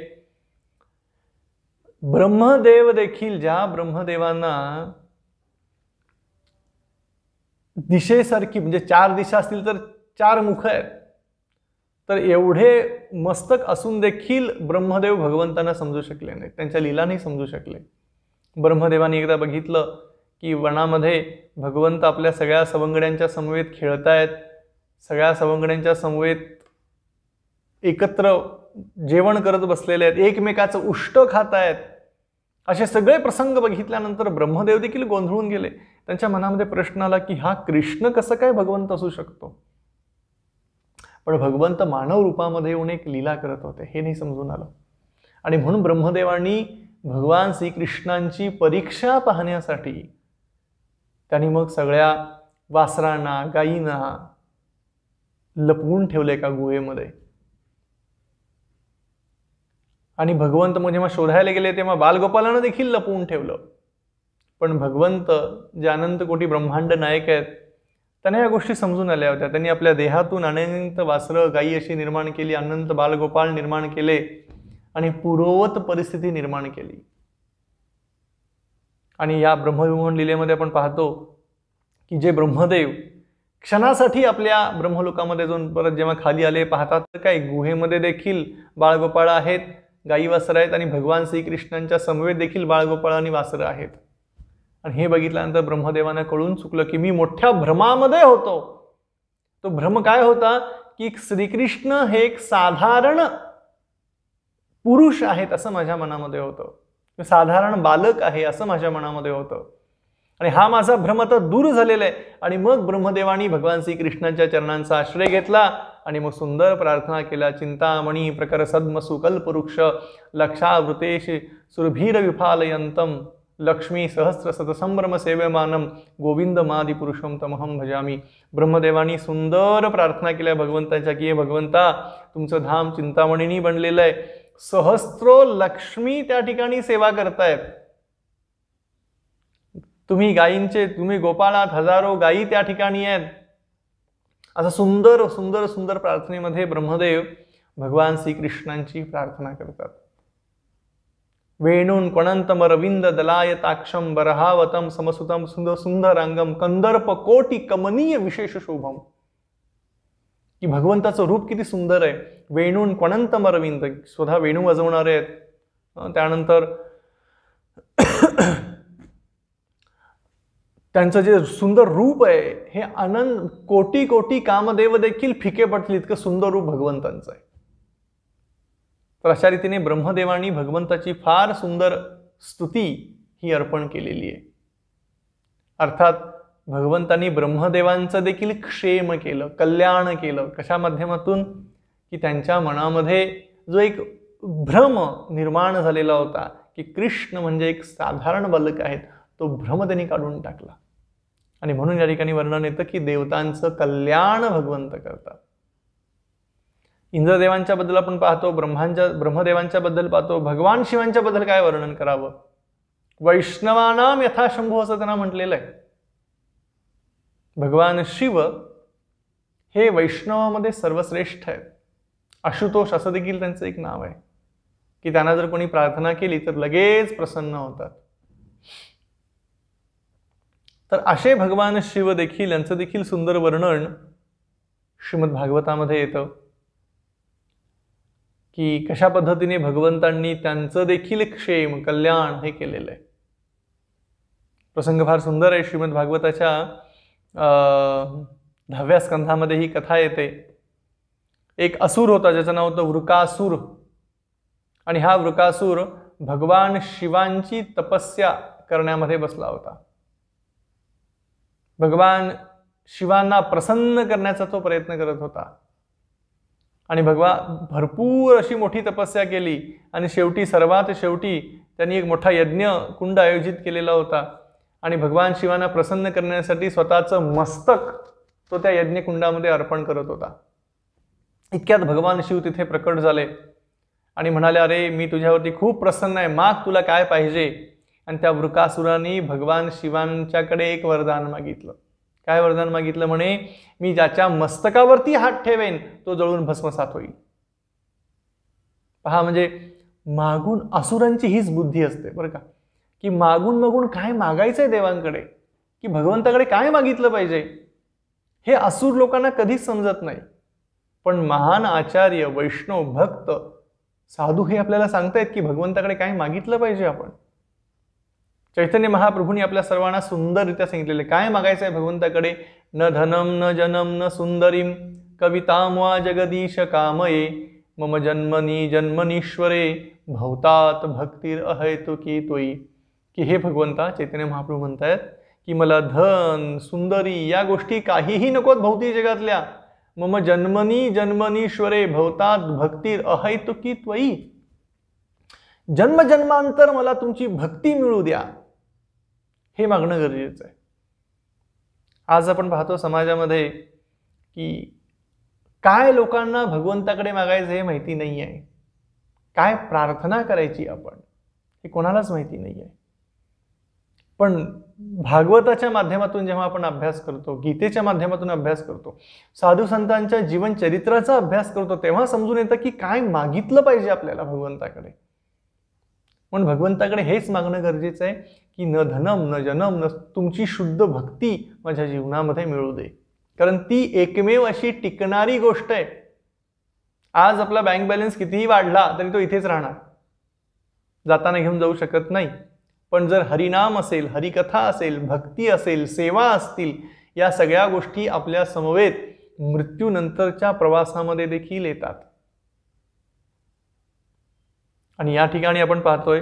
ब्रह्मदेव देखील, ज्या ब्रह्मदेवांना दिशेसारखी, म्हणजे 4 दिशा असतील तर 4 मुख आहेत, तर एवढे मस्तक असून देखील ब्रह्मदेव भगवंतांना समजू शकले नाहीत, त्यांच्या लीला नाही समजू शकले. ब्रह्मदेवाने एकदा बघितलं की वनामध्ये भगवंत आपल्या सगळ्या सवंगड्यांच्या समवेत खेळतायत, सगळ्या सवंगड्यांच्या समवेत एकत्र जेवण करत बसलेले आहेत, एकमेकाचं उष्ट खात आहेत. असे सगळे प्रसंग बघितल्यानंतर ब्रह्मदेव देखील गोंधळून गेले. त्यांच्या मनामध्ये प्रश्न आला की हा कृष्ण कसं काय भगवंत असू शकतो? पण भगवंत मानव रूपामध्ये येऊन एक लीला करत होते, हे नाही समजून आलं. आणि म्हणून ब्रह्मदेवांनी भगवान श्रीकृष्णांची परीक्षा पाहण्यासाठी त्यांनी मग सगळ्या वासरांना, गायींना लपवून ठेवले एका गुहेमध्ये. आणि भगवंत मग जेव्हा शोधायला गेले तेव्हा बालगोपालांना देखील लपवून ठेवलं. पण भगवंत, जे अनंत कोटी ब्रह्मांड नायक आहेत, त्यांना या गोष्टी समजून आल्या होत्या. त्यांनी आपल्या देहातून अनंत वासरं, गायी अशी निर्माण केली, अनंत बालगोपाल निर्माण केले आणि पूर्ववत परिस्थिती निर्माण केली. आणि या ब्रह्मविमोहन लीलेमध्ये आपण पाहतो की जे ब्रह्मदेव क्षणासाठी आपल्या ब्रह्मलोकामध्ये जाऊन परत जेव्हा खाली आले, पाहतात तर काय गुहेमध्ये देखील बाळगोपाळ आहेत, गायी वासरं आहेत आणि भगवान श्रीकृष्णांच्या समवेत देखील बाळगोपाळ आणि वासरं आहेत. आणि हे बघितल्यानंतर ब्रह्मदेवांना कळून चुकलं की मी मोठ्या भ्रमामध्ये होतो. तो भ्रम काय होता की श्रीकृष्ण हे एक साधारण पुरुष आहेत असं माझ्या मनामध्ये होतं, साधारण बालक आहे असं माझ्या मनामध्ये होतं. आणि हा माझा भ्रम तर दूर झालेला आहे. आणि मग ब्रह्मदेवानी भगवान श्रीकृष्णांच्या चरणांचा आश्रय घेतला आणि मग सुंदर प्रार्थना केला. चिंतामणी प्रकर सद्मसु कल्पवृक्ष लक्षावृतेश सुरभीर विफालयंतम लक्ष्मी सहस्र सतसंभ्रम सेव्यमानम गोविंद मादि पुरुषम तमहम भजामी. ब्रह्मदेवानी सुंदर प्रार्थना केल्या भगवंताच्या की हे भगवंता, तुमचं धाम चिंतामणीनी बनलेलं आहे, सहस्रो लक्ष्मी त्या ठिकाणी सेवा करतायत, तुम्ही गायींचे, तुम्ही गोपाळात, हजारो गायी त्या ठिकाणी आहेत. असं सुंदर सुंदर सुंदर प्रार्थनेमध्ये ब्रह्मदेव भगवान श्रीकृष्णांची प्रार्थना करतात. वेणून कोणंतम रविंद दलायताक्षम बरहावतम समसुतम सुंदर सुंदरांगम कंदर्प कोटी कमनीय विशेष शोभम. की भगवंताचं रूप किती सुंदर आहे. वेणून कोणंतम रविंद, स्वतः वेणू वाजवणारे आहेत. त्यानंतर त्यांचं जे सुंदर रूप आहे हे अनंत कोटी कोटी कामदेव देखील फिके पडतील इतकं सुंदर रूप भगवंतांचं आहे. तर अशा रीतीने ब्रह्मदेवांनी भगवंताची फार सुंदर स्तुती ही अर्पण केलेली आहे. अर्थात भगवंतांनी ब्रह्मदेवांचं देखील क्षेम केलं, कल्याण केलं. कशा माध्यमातून? की त्यांच्या मनामध्ये जो एक भ्रम निर्माण झालेला होता की कृष्ण म्हणजे एक साधारण बालक आहेत, तो भ्रम त्यांनी काढून टाकला. आणि म्हणून या ठिकाणी वर्णन येतं की देवतांचं कल्याण भगवंत करतात. इंद्रदेवांच्या बद्दल आपण पाहतो, ब्रह्मदेवांच्या बद्दल पाहतो. भगवान शिवांच्या बद्दल काय वर्णन करावं? वैष्णवानाम यथाशंभू असं त्यांना म्हटलेलं आहे. भगवान शिव हे वैष्णवामध्ये सर्वश्रेष्ठ आहेत. आशुतोष असं देखील त्यांचं एक नाव आहे की त्यांना जर कोणी प्रार्थना केली तर लगेच प्रसन्न होतात. तर असे भगवान शिव देखील, यांचं देखील सुंदर वर्णन श्रीमद भागवतामध्ये येतं की कशा पद्धतीने भगवंतांनी त्यांचं देखील क्षेम, कल्याण हे केलेलं आहे. प्रसंग फार सुंदर आहे. श्रीमद भागवताच्या 10व्या स्कंधामध्ये ही कथा येते. एक असुर होता ज्याचं नाव होतं वृकासुर. आणि हा वृकासुर भगवान शिवांची तपस्या करण्यामध्ये बसला होता. भगवान शिवांना प्रसन्न करण्याचा तो प्रयत्न करत होता. आणि भरपूर अशी मोठी तपस्या केली आणि सर्वात शेवटी त्यांनी एक मोठा यज्ञ कुंड आयोजित केलेला होता. आणि भगवान शिवांना प्रसन्न करण्यासाठी स्वतःचं मस्तक तो त्या यज्ञकुंडामध्ये अर्पण करत होता. इतक्यात भगवान शिव तिथे प्रकट झाले आणि म्हणाले, अरे मी तुझ्यावरती खूप प्रसन्न आहे, माग तुला काय पाहिजे. आणि त्या वृकासुराने भगवान शिवांच्याकडे एक वरदान मागितलं. काय वरदान मागितलं? म्हणे, मी ज्याच्या मस्तकावरती हात ठेवेन तो जळून भस्मसात होईल. पहा, म्हणजे मागून असुरांची हीच बुद्धी असते बरं का, की मागून काय मागायचंय देवांकडे, की भगवंताकडे काय मागितलं पाहिजे, हे असुर लोकांना कधीच समजत नाही. पण महान आचार्य, वैष्णव, भक्त, साधू हे आपल्याला सांगतायत की भगवंताकडे काय मागितलं पाहिजे आपण. चैतन्य महाप्रभूंनी आपल्या सर्वांना सुंदररित्या सांगितलेले काय मागायचं आहे भगवंताकडे. न धनम न जनम न सुंदरीम कविताम वा जगदीश कामये मम जन्मनी जन्मनीश्वरे भवतात भक्तीर अहैतुकी त्वयी. की हे भगवंता, चैतन्य महाप्रभू म्हणतायत की मला धन, सुंदरी या गोष्टी काहीही नकोत भौतिक जगातल्या. मम जन्मनी जन्मनीश्वरे भवतात भक्तीर अहैतुकी त्वयी. जन्मजन्मांतर मला तुमची भक्ती मिळू द्या, हे मागणं गरजेचं आहे. आज आपण पाहतो समाजामध्ये की काय लोकांना भगवंताकडे मागायचं हे माहिती नाही आहे. काय प्रार्थना करायची आपण हे कोणालाच माहिती नाही आहे. पण भागवताच्या माध्यमातून जेव्हा आपण अभ्यास करतो, गीतेच्या माध्यमातून अभ्यास करतो, साधू संतांच्या जीवनचरित्राचा अभ्यास करतो, तेव्हा समजून येतं की काय मागितलं पाहिजे आपल्याला भगवंताकडे. म्हणून भगवंताकडे हेच मागणं गरजेचं आहे की न धनम न जनम न तुमची शुद्ध भक्ती माझ्या जीवनामध्ये मिळू दे. कारण ती एकमेव अशी टिकणारी गोष्ट आहे. आज आपला बँक बॅलन्स कितीही वाढला तरी तो इथेच राहणार, जाताना घेऊन जाऊ शकत नाही. पण जर हरिनाम असेल, हरिकथा असेल, भक्ती असेल, सेवा असतील, या सगळ्या गोष्टी आपल्या समवेत मृत्यूनंतरच्या प्रवासामध्ये देखील येतात. आणि या ठिकाणी आपण पाहतोय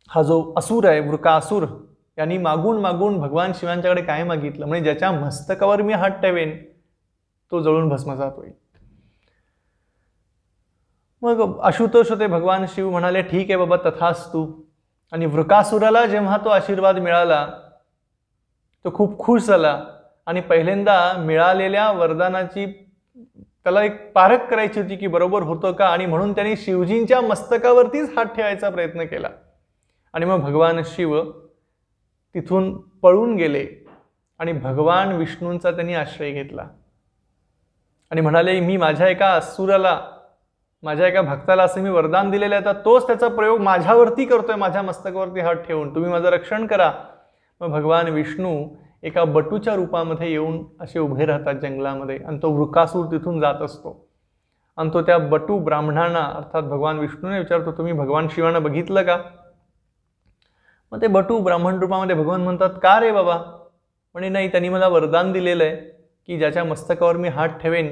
हा जो असुर आहे, वृकासुर, यांनी मागून मागून भगवान शिवांच्याकडे काय मागितलं? म्हणजे ज्याच्या मस्तकावर मी हात ठेवेन तो जळून भस्मसात होईल. मग आशुतोष होते, भगवान शिव म्हणाले ठीक आहे बाबा, तथास्तु. आणि वृकासुराला जेव्हा तो आशीर्वाद मिळाला तो खूप खुश झाला आणि पहिल्यांदा मिळालेल्या वरदानाची त्याला एक पारख करायची होती की बरोबर होतं का. आणि म्हणून त्यांनी शिवजींच्या मस्तकावरतीच हात ठेवायचा प्रयत्न केला. आणि मग भगवान शिव तिथून पळून गेले आणि भगवान विष्णूंचा त्यांनी आश्रय घेतला आणि म्हणाले, मी माझ्या एका असुराला, माझ्या एका भक्ताला असं मी वरदान दिलेलं आहे, तर तोच त्याचा प्रयोग माझ्यावरती करतोय, माझ्या मस्तकावरती हात ठेवून. तुम्ही माझं रक्षण करा. मग भगवान विष्णू एका बटूच्या रूपामध्ये येऊन असे उभे राहतात जंगलामध्ये आणि तो वृकासूर तिथून जात असतो. आणि तो त्या बटू ब्राह्मणांना अर्थात भगवान विष्णूने विचारतो, तुम्ही भगवान शिवांना बघितलं का? मग ते बटू ब्राह्मण रूपामध्ये भगवान म्हणतात, का रे बाबा? म्हणे नाही, त्यांनी मला वरदान दिलेलं आहे की ज्याच्या मस्तकावर मी हात ठेवेन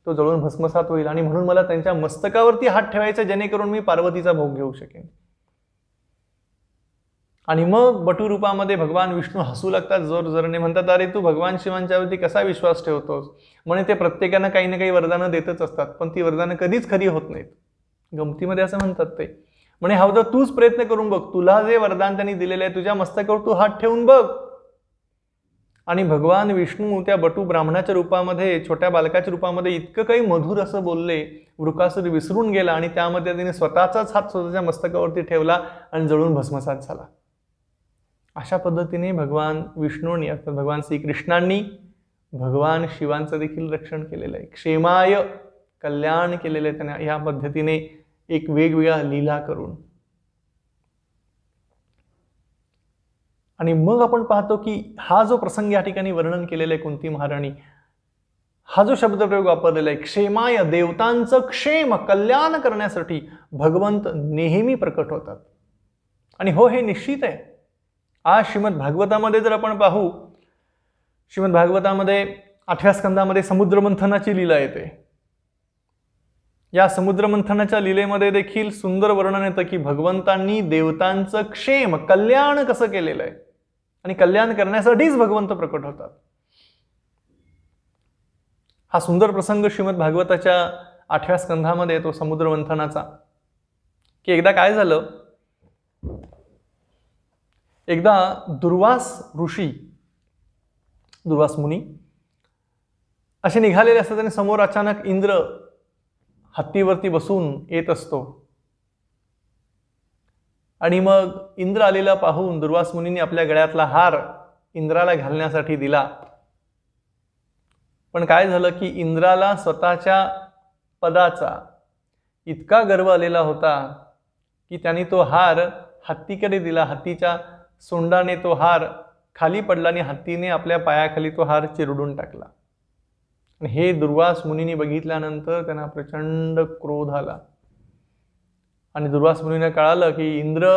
तो जळून भस्मसात होईल आणि म्हणून मला त्यांच्या मस्तकावरती हात ठेवायचा जेणेकरून मी पार्वतीचा भोग घेऊ शकेन. आणि मग बटू रूपामध्ये भगवान विष्णू हसू लागतात जोर जोराने, म्हणतात अरे तू भगवान शिवांच्यावरती कसा विश्वास ठेवतोस? म्हणे ते प्रत्येकानं काही ना काही वरदानं देतच असतात, पण ती वरदानं कधीच खरी होत नाहीत. गमतीमध्ये असं म्हणतात ते. म्हणे हा तूच प्रयत्न करून बघ, तुला जे वरदान त्यांनी दिलेलं आहे तुझ्या मस्तकावर तू हात ठेवून बघ. आणि भगवान विष्णू त्या बटू ब्राह्मणाच्या रूपामध्ये, छोट्या बालकाच्या रूपामध्ये इतकं काही मधुर असं बोलले, वृकासूर विसरून गेला आणि त्यामध्ये त्याने स्वतःचाच हात स्वतःच्या मस्तकावरती ठेवला आणि जळून भस्मसात झाला. अशा पद्धतीने भगवान विष्णूंनी अर्थात भगवान श्रीकृष्णांनी भगवान शिवांचं देखील रक्षण केलेलं आहे. क्षेमाय कल्याण केलेलं आहे त्यांना या पद्धतीने एक वेगवेगळ्या लीला करून. आणि मग आपण पाहतो की हा जो प्रसंग या ठिकाणी वर्णन केलेला आहे कुंती महाराणी, हा जो शब्दप्रयोग वापरलेला आहे क्षेमाय, देवतांचं क्षेम कल्याण करण्यासाठी भगवंत नेहमी प्रकट होतात. आणि हो, हे निश्चित आहे. आज श्रीमद भागवतामध्ये जर आपण पाहू, श्रीमद भागवतामध्ये 8व्या स्कंदामध्ये समुद्रमंथनाची लीला येते. या समुद्रमंथनाच्या लीलेमध्ये देखील सुंदर वर्णन येतं की भगवंतांनी देवतांचं क्षेम कल्याण कसं केलेलं आहे आणि कल्याण करण्यासाठीच भगवंत प्रकट होतात. हा सुंदर प्रसंग श्रीमद भागवताच्या 8व्या स्कंधामध्ये येतो समुद्रमंथनाचा. की एकदा काय झालं, एकदा दुर्वास ऋषी, दुर्वास मुनी असे निघालेले असतात आणि समोर अचानक इंद्र हत्तीवरती बसून येत असतो. आणि मग इंद्र आलेला पाहून दुर्वास मुनींनी आपल्या गळ्यातला हार इंद्राला घालण्यासाठी दिला. पण काय झालं की इंद्राला स्वतःच्या पदाचा इतका गर्व आलेला होता की त्यांनी तो हार हत्तीकडे दिला. हत्तीच्या सोंडाने तो हार खाली पडला आणि हत्तीने आपल्या पायाखाली तो हार चिरडून टाकला. आणि हे दुर्वास मुनींनी बघितल्यानंतर त्यांना प्रचंड क्रोध आला. आणि दुर्वास मुनींना कळालं की इंद्र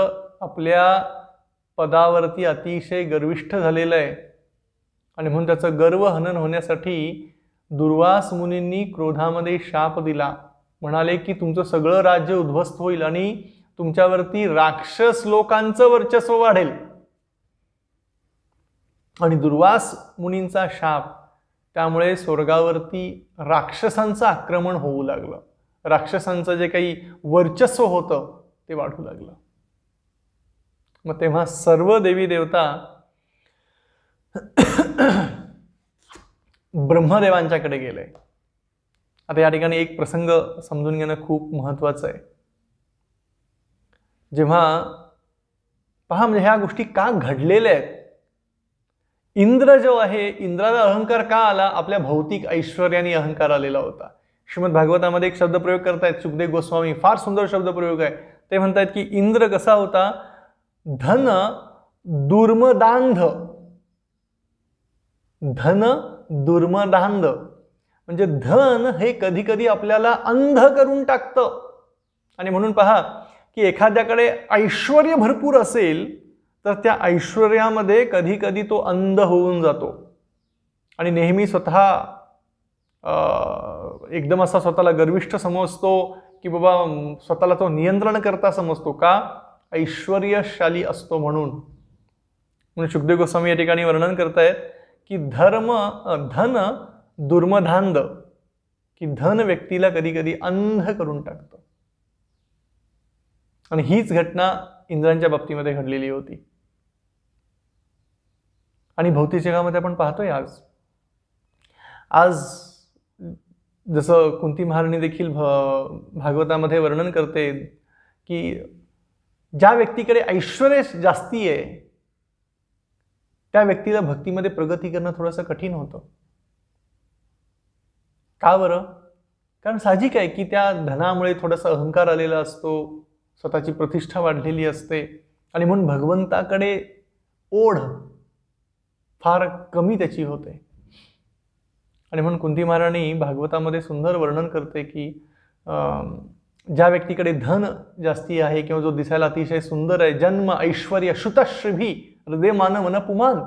आपल्या पदावरती अतिशय गर्विष्ठ झालेलं आहे आणि म्हणून त्याचं गर्व हनन होण्यासाठी दुर्वास मुनींनी क्रोधामध्ये शाप दिला. म्हणाले की तुमचं सगळं राज्य उद्ध्वस्त होईल आणि तुमच्यावरती राक्षस लोकांचं वर्चस्व वाढेल. आणि दुर्वास मुनींचा शाप, त्यामुळे स्वर्गावरती राक्षसांचं आक्रमण होऊ लागलं. राक्षसांचं जे काही वर्चस्व होतं ते वाढू लागलं. मग तेव्हा सर्व देवी देवता ब्रह्मदेवांच्याकडे गेले. आता या ठिकाणी एक प्रसंग समजून घेणं खूप महत्वाचं आहे. जेव्हा पहा म्हणजे ह्या गोष्टी का घडलेल्या आहेत. इंद्र जो आहे, इंद्राला अहंकार का आला? आपल्या भौतिक ऐश्वर्याने अहंकार आलेला होता. श्रीमद भागवतामध्ये एक शब्दप्रयोग करतायत सुखदेव गोस्वामी, फार सुंदर शब्दप्रयोग आहे. ते म्हणतायत की इंद्र कसा होता? धन दुर्मदांध. धन दुर्मदांध म्हणजे धन हे कधी कधी आपल्याला अंध करून टाकतं. आणि म्हणून पहा की एखाद्याकडे ऐश्वर्य भरपूर असेल तर त्या ऐश्वर्यामध्ये कधी कधी तो अंध होऊन जातो आणि नेहमी स्वतः एकदम असा स्वतःला गर्विष्ठ समजतो की बाबा स्वतःला तो नियंत्रण करता समजतो. का? ऐश्वर्यशाली असतो म्हणून सुखदेव गोस्वामी या ठिकाणी वर्णन करतायत की धन दुर्मदांध, की धन व्यक्तीला कधी कधी अंध करून टाकतं. आणि हीच घटना इंद्रांच्या बाबतीमध्ये घडलेली होती. आणि भौतिक जगामध्ये आपण पाहतोय आज जसं कुंती महाराणी देखील भागवतामध्ये वर्णन करते की ज्या व्यक्तीकडे ऐश्वर्य जास्ती आहे त्या व्यक्तीला भक्तीमध्ये प्रगती करणं थोडंसं कठीण होतं. का बरं? कारण साहजिक आहे की त्या धनामुळे थोडासा अहंकार आलेला असतो, स्वतःची प्रतिष्ठा वाढलेली असते आणि म्हणून भगवंताकडे ओढ फार कमी त्याची होते. आणि म्हणून कुंती महाराणी भागवतामध्ये सुंदर वर्णन करते की ज्या व्यक्तीकडे धन जास्ती आहे किंवा जो दिसायला अतिशय सुंदर आहे, जन्म ऐश्वर्य श्रुतश्रीभी हृदय मान मन पुमान,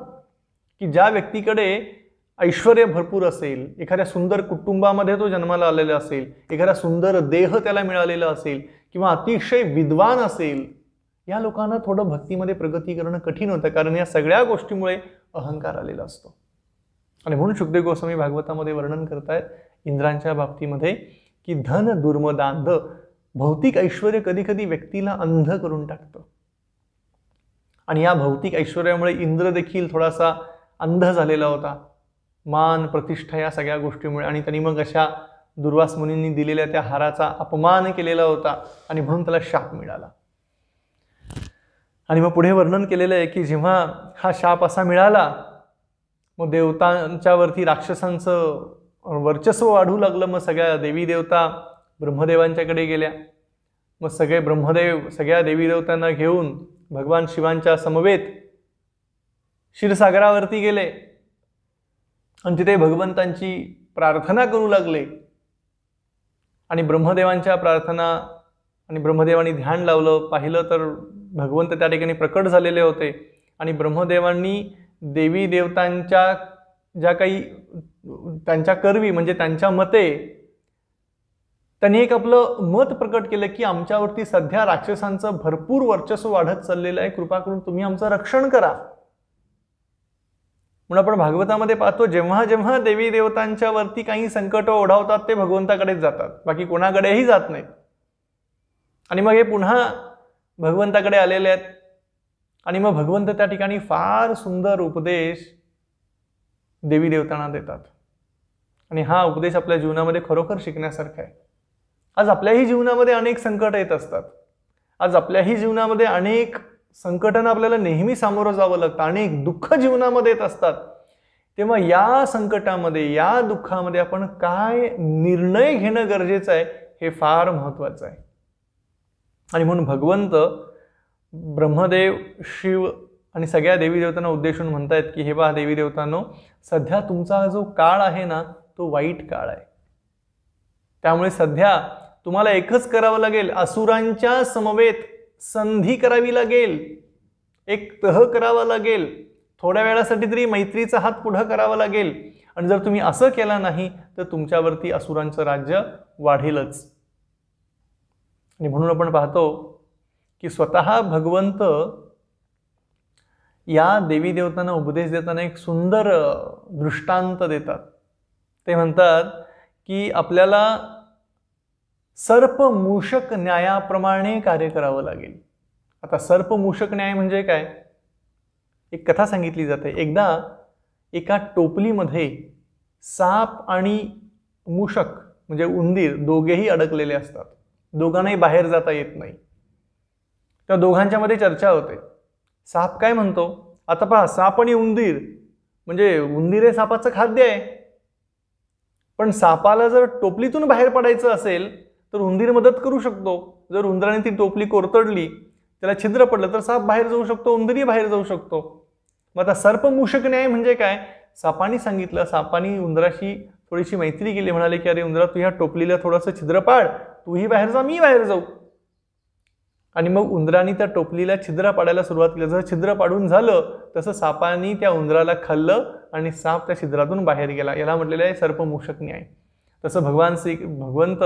की ज्या व्यक्तीकडे ऐश्वर्य भरपूर असेल, एखाद्या सुंदर कुटुंबामध्ये तो जन्माला आलेला असेल, एखादा सुंदर देह त्याला मिळालेला असेल किंवा अतिशय विद्वान असेल, या लोकांना थोडं भक्तीमध्ये प्रगती करणं कठीण होतं, कारण या सगळ्या गोष्टीमुळे अहंकार आलेला असतो. आणि म्हणून शुकदेव गोस्वामी भागवतामध्ये वर्णन करतायत इंद्रांच्या बाबतीमध्ये की धन दुर्मदांध, भौतिक ऐश्वर कधी कधी व्यक्तीला अंध करून टाकतं. आणि या भौतिक ऐश्वर्यामुळे इंद्र देखील थोडासा अंध झालेला होता, मान प्रतिष्ठा या सगळ्या गोष्टीमुळे. आणि त्यांनी मग अशा दुर्वास मुनींनी दिलेल्या त्या हाराचा अपमान केलेला होता आणि म्हणून त्याला शाप मिळाला. आणि मग पुढे वर्णन केलेलं आहे की जेव्हा हा शाप असा मिळाला, मग देवतांच्या वरती राक्षसांचं वर्चस्व वाढू लागलं. मग सगळ्या देवी देवता ब्रह्मदेवांच्याकडे गेल्या. मग सगळे ब्रह्मदेव सगळ्या देवी देवतांना घेऊन भगवान शिवांच्या समवेत क्षीरसागरावरती गेले आणि तिथे भगवंतांची प्रार्थना करू लागले. आणि ब्रह्मदेवांच्या प्रार्थना आणि ब्रह्मदेवांनी ध्यान लावलं, पाहिलं तर भगवंत त्या ठिकाणी प्रकट झालेले होते. आणि ब्रह्मदेवांनी देवी देवतांच्या ज्या काही त्यांच्या करवी म्हणजे त्यांच्या मते त्यांनी एक आपलं मत प्रकट केलं की आमच्यावरती सध्या राक्षसांचं भरपूर वर्चस्व वाढत चाललेलं आहे, कृपा करून तुम्ही आमचं रक्षण करा. म्हणून आपण भागवतामध्ये पाहतो जेव्हा जेव्हा देवी देवतांच्या वरती काही संकट ओढावतात ते भगवंताकडेच जातात, बाकी कोणाकडेही जात नाहीत. आणि मग हे पुन्हा भगवंताकडे आलेले आहेत. आणि मग भगवंत त्या ठिकाणी फार सुंदर उपदेश देवी देवतांना देतात. आणि हा उपदेश आपल्या जीवनामध्ये खरोखर शिकण्यासारखा आहे. आज आपल्याही जीवनामध्ये अनेक संकट येत असतात. आज आपल्याही जीवनामध्ये अनेक संकटांना आपल्याला नेहमी सामोरं जावं लागतं, अनेक दुःख जीवनामध्ये येत असतात. तेव्हा या संकटामध्ये या दुःखामध्ये आपण काय निर्णय घेणं गरजेचं आहे हे फार महत्त्वाचं आहे. आणि म्हणून भगवंत ब्रह्मदेव शिव आणि सगळ्या देवी देवतांना उद्देशून म्हणतायत की हे पहा देवी देवतांनो, सध्या तुमचा जो काळ आहे ना तो वाईट काळ आहे. त्यामुळे सध्या तुम्हाला एकच करावं लागेल, असुरांच्या समवेत संधी करावी लागेल, एक तह करावा लागेल, थोड्या वेळासाठी तरी मैत्रीचा हात पुढं करावा लागेल. आणि जर तुम्ही असं केलं नाही तर तुमच्यावरती असुरांचं राज्य वाढेलच. आणि म्हणून आपण पाहतो की स्वतः भगवंत या देवी देवतांना उपदेश देताना एक सुंदर दृष्टांत देतात. ते म्हणतात की आपल्याला सर्प मूषक न्यायाप्रमाणे कार्य करावं लागेल. आता सर्प मूषक न्याय म्हणजे काय? एक कथा सांगितली जाते. एकदा एका टोपलीमध्ये साप आणि मूषक म्हणजे उंदीर दोघेही अडकलेले असतात. दोघांनाही बाहेर जाता येत नाही. त्या दोघांच्या मध्ये चर्चा होते. साप काय म्हणतो, आता पहा साप आणि उंदीर म्हणजे उंदीर हे सापाचं खाद्य आहे, पण सापाला जर टोपलीतून बाहेर पडायचं असेल तर उंदीर मदत करू शकतो. जर उंदराने ती टोपली कोरतडली, त्याला छिद्र पडलं तर साप बाहेर जाऊ शकतो, उंदीरही बाहेर जाऊ शकतो. मग आता सर्प मूषक न्याय म्हणजे काय? सापाने सांगितलं, सापाने उंदराशी थोडीशी मैत्री केली, म्हणाले की अरे उंदरा तू ह्या टोपलीला थोडंसं छिद्र पाड, तूही बाहेर जा मी बाहेर जाऊ. आणि मग उंदराने त्या टोपलीला छिद्र पाडायला सुरुवात केली. जसं छिद्र पाडून झालं तसं सापाने त्या उंदराला खाल्लं आणि साप त्या छिद्रातून बाहेर गेला. याला म्हटलेलं आहे सर्पमूषक न्याय. तसं भगवंत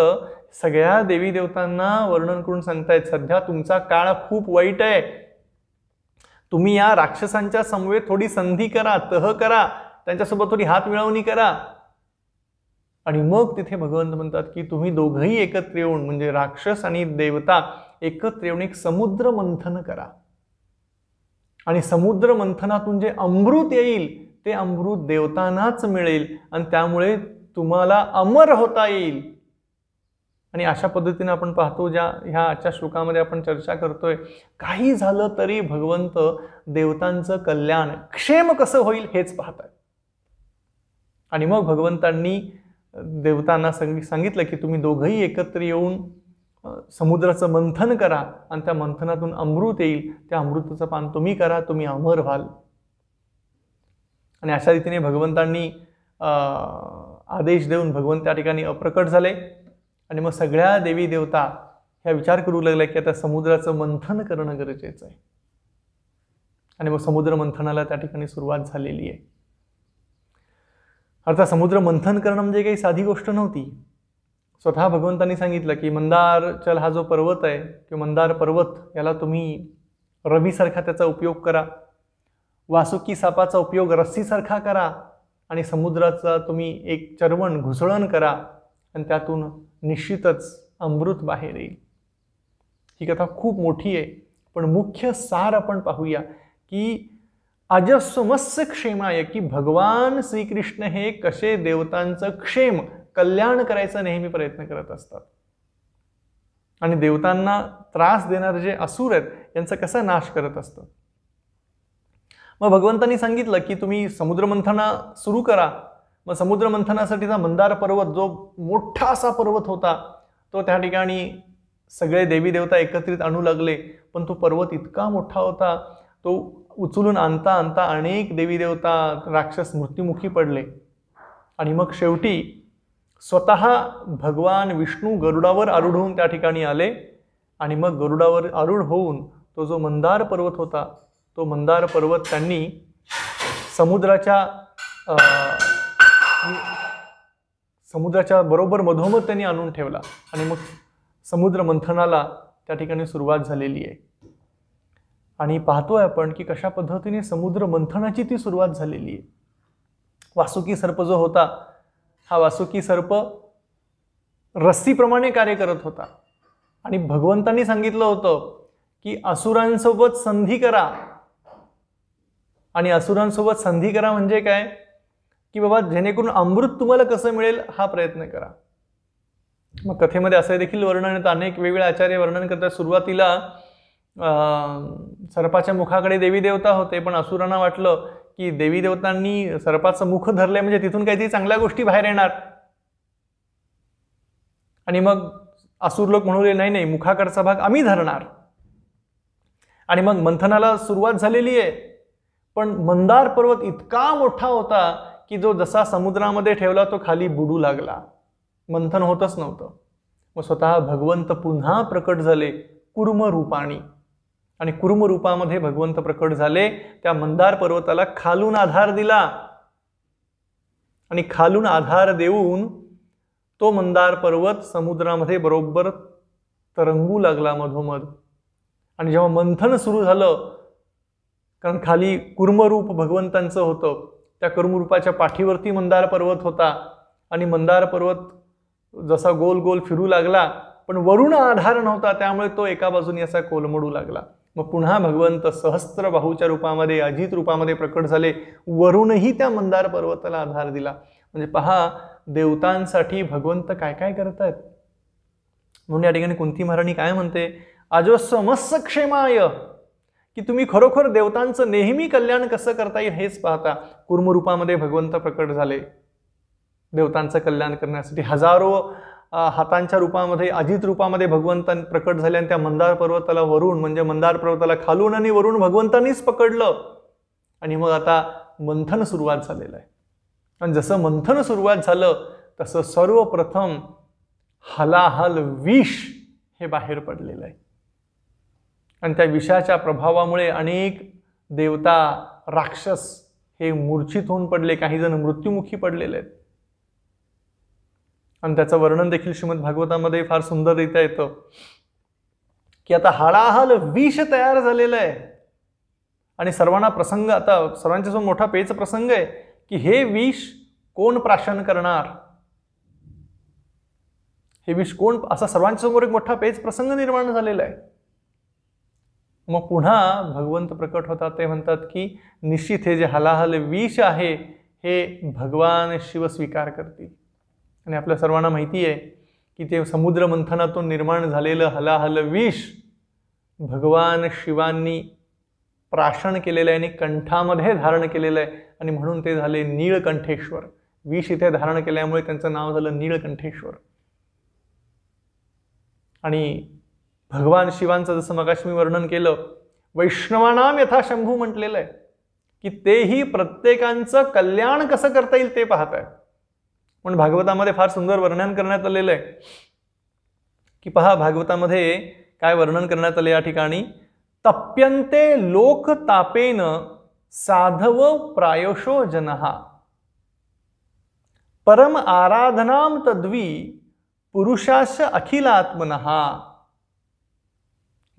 सगळ्या देवी देवतांना वर्णन करून सांगतायत सध्या तुमचा काळ खूप वाईट आहे. तुम्ही या राक्षसांच्या समवेत थोडी संधी करा, तह करा, त्यांच्यासोबत थोडी हात मिळवणी करा. आणि मग तिथे भगवंत म्हणतात की तुम्ही दोघंही एकत्र येऊन म्हणजे राक्षस आणि देवता एकत्र येऊन एक समुद्र मंथन करा. आणि समुद्र मंथनातून जे अमृत येईल ते अमृत देवतांनाच मिळेल आणि त्यामुळे तुम्हाला अमर होता येईल. आणि अशा पद्धतीने आपण पाहतो ज्या ह्या आजच्या श्लोकामध्ये आपण चर्चा करतोय, काही झालं तरी भगवंत देवतांचं कल्याण क्षेम कसं होईल हेच पाहतात. आणि मग भगवंतांनी देवतांना सांगितलं की तुम्ही दोघंही एकत्र येऊन समुद्राचं मंथन करा आणि त्या मंथनातून अमृत येईल, त्या अमृताचं पान तुम्ही करा, तुम्ही अमर व्हाल. आणि अशा रीतीने भगवंतांनी आदेश देऊन भगवंत त्या ठिकाणी अप्रकट झाले. आणि मग सगळ्या देवी देवता ह्या विचार करू लागल्या की आता समुद्राचं मंथन करणं गरजेचं आहे. आणि मग समुद्र मंथनाला त्या ठिकाणी सुरुवात झालेली आहे. अर्थात समुद्र मंथन करणं म्हणजे काही साधी गोष्ट नव्हती. स्वतः भगवंतांनी सांगितलं की मंदार चल हा जो पर्वत आहे किंवा मंदार पर्वत याला तुम्ही रवीसारखा त्याचा उपयोग करा, वासुकी सापाचा उपयोग रस्सीसारखा करा आणि समुद्राचा तुम्ही एक चरवण घुसळण करा आणि त्यातून निश्चितच अमृत बाहेर येईल. ही कथा खूप मोठी आहे, पण मुख्य सार आपण पाहूया की अजस्वमस्य क्षेमाय, की भगवान श्रीकृष्ण हे कसे देवतांचं क्षेम कल्याण करायचा नेहमी प्रयत्न करत असतात आणि देवतांना त्रास देणारे जे असुर आहेत यांचा कसा नाश करत असतात. मग भगवंतांनी सांगितलं की तुम्ही समुद्रमंथना सुरू करा. मग समुद्रमंथनासाठीचा मंदार पर्वत जो मोठा असा पर्वत होता तो त्या ठिकाणी सगळे देवी देवता एकत्रित आणू लागले, पण तो पर्वत इतका मोठा होता तो उचलून आणता आणता अनेक देवी देवता राक्षस मृत्युमुखी पडले आणि मग शेवटी स्वतः भगवान विष्णू गरुडावर आरूढ होऊन त्या ठिकाणी आले आणि मग गरुडावर आरूढ होऊन तो जो मंदार पर्वत होता तो मंदार पर्वत त्यांनी समुद्राच्या बरोबर मधोमध त्यांनी आणून ठेवला आणि मग समुद्र मंथनाला त्या ठिकाणी सुरुवात झालेली आहे. आणि पाहतोय आपण की कशा पद्धतीने समुद्र मंथनाची ती सुरुवात झालेली आहे. वासुकी सर्प जो होता हा वासुकी सर्प रस्सीप्रमाणे कार्य करत होता आणि भगवंतांनी सांगितलं होतं की असुरांसोबत संधी करा. आणि असुरांसोबत संधी करा म्हणजे काय की बाबा जेणेकरून अमृत तुम्हाला कसं मिळेल हा प्रयत्न करा. मग कथेमध्ये असं देखील वर्णन येतं, अनेक वेगवेगळे आचार्य वर्णन करतात. सुरुवातीला सर्पाच्या मुखाकडे देवी देवता होते, पण असुरांना वाटलं की देवी देवतांनी सर्पाचं मुख धरलंय म्हणजे तिथून काहीतरी चांगल्या गोष्टी बाहेर येणार. आणि मग असुर लोक म्हणून नाही नाही मुखाकडचा भाग आम्ही धरणार. आणि मग मंथनाला सुरुवात झालेली आहे, पण मंदार पर्वत इतका मोठा होता की जो जसा समुद्रामध्ये ठेवला तो खाली बुडू लागला, मंथन होतच नव्हतं. मग स्वतः भगवंत पुन्हा प्रकट झाले कुर्म रूपाणी आणि कुर्म रूपामध्ये भगवंत प्रकट झाले. त्या मंदार पर्वताला खालून आधार दिला आणि खालून आधार देऊन तो मंदार पर्वत समुद्रामध्ये बरोबर तरंगू लागला मधोमध. आणि जेव्हा मंथन सुरू झालं, कारण खाली कुर्मरूप भगवंतांचं होतं, त्या कुर्मरूपाच्या पाठीवरती मंदार पर्वत होता आणि मंदार पर्वत जसा गोल गोल फिरू लागला पण वरुण आधार नव्हता, त्यामुळे तो एका बाजूने असा कोलमडू लागला. मग पुन्हा भगवंत सहस्त्र बाहूच्या रूपामध्ये अजित रूपामध्ये प्रकट झाले, वरूनही त्या मंदार पर्वताला आधार दिला. म्हणजे पहा देवतांसाठी भगवंत काय काय करतायत. म्हणून या ठिकाणी कुंती महाराणी काय म्हणते, अजस्वमस्य क्षेमाय, की तुम्ही खरोखर देवतांचं नेहमी कल्याण कसं करता येईल हेच पाहता. कुर्म रूपामध्ये भगवंत प्रकट झाले देवतांचं कल्याण करण्यासाठी. हजारो हातांच्या रूपामध्ये अजित रूपामध्ये भगवंत प्रकट झाले आणि त्या मंदार पर्वताला वरून म्हणजे मंदार पर्वताला खालून आणि वरून भगवंतांनीच पकडलं. आणि मग आता मंथन सुरुवात झालेलं आहे. आणि जसं मंथन सुरुवात झालं तसं सर्वप्रथम हलाहल विष हे बाहेर पडलेलं आहे आणि त्या विषाच्या प्रभावामुळे अनेक देवता राक्षस हे मूर्छित होऊन पडले, काही जण मृत्युमुखी पडलेले आहेत. आणि त्याचं वर्णन देखील श्रीमद भागवतामध्ये फार सुंदररित्या येतं की आता हळाहल विष तयार झालेलं आहे आणि सर्वांना प्रसंग, आता सर्वांच्यासमोर मोठा पेच प्रसंग आहे की हे विष कोण प्राशन करणार, हे विष कोण, असा सर्वांच्यासमोर एक मोठा पेच प्रसंग निर्माण झालेला आहे. मग पुन्हा भगवंत प्रकट होतात, ते म्हणतात की निश्चित हे जे हलाहल विष आहे हे भगवान शिव स्वीकार करतील. आणि आपल्या सर्वांना माहिती आहे की ते समुद्र मंथनातून निर्माण झालेलं हलाहल विष भगवान शिवांनी प्राशन केलेलं आहे आणि कंठामध्ये धारण केलेलं आहे आणि म्हणून ते झाले नीळकंठेश्वर. विष इथे धारण केल्यामुळे त्यांचं नाव झालं नीळकंठेश्वर. आणि भगवान शिवांचं जसं मगाशी मी वर्णन केलं, वैष्णवानाम यथा शंभू म्हटलेलं आहे की तेही प्रत्येकांचं कल्याण कसं करता येईल ते पाहत आहे. पण भागवतामध्ये फार सुंदर वर्णन करण्यात आलेलं आहे की पहा भागवतामध्ये काय वर्णन करण्यात आले या ठिकाणी, तप्यन्ते लोक तापेन साधव प्रायोशो जनहा परम आराधनाम तद्वी पुरुषाश अखिलात्मनहा.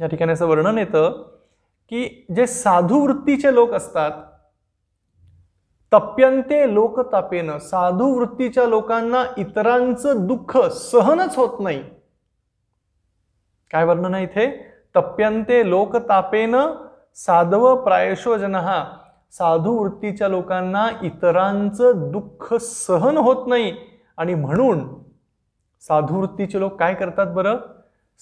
या ठिकाणी असं वर्णन येतं की जे साधू वृत्तीचे लोक असतात, तप्यंते लोकतापेन, साधू वृत्तीच्या लोकांना इतरांचं दुःख सहनच होत नाही. काय वर्णन आहे इथे? तप्यंते लोकतापेन साधव प्रायशो जनः, साधू वृत्तीच्या लोकांना इतरांचं दुःख सहन होत नाही आणि म्हणून साधू वृत्तीचे लोक काय करतात बरं?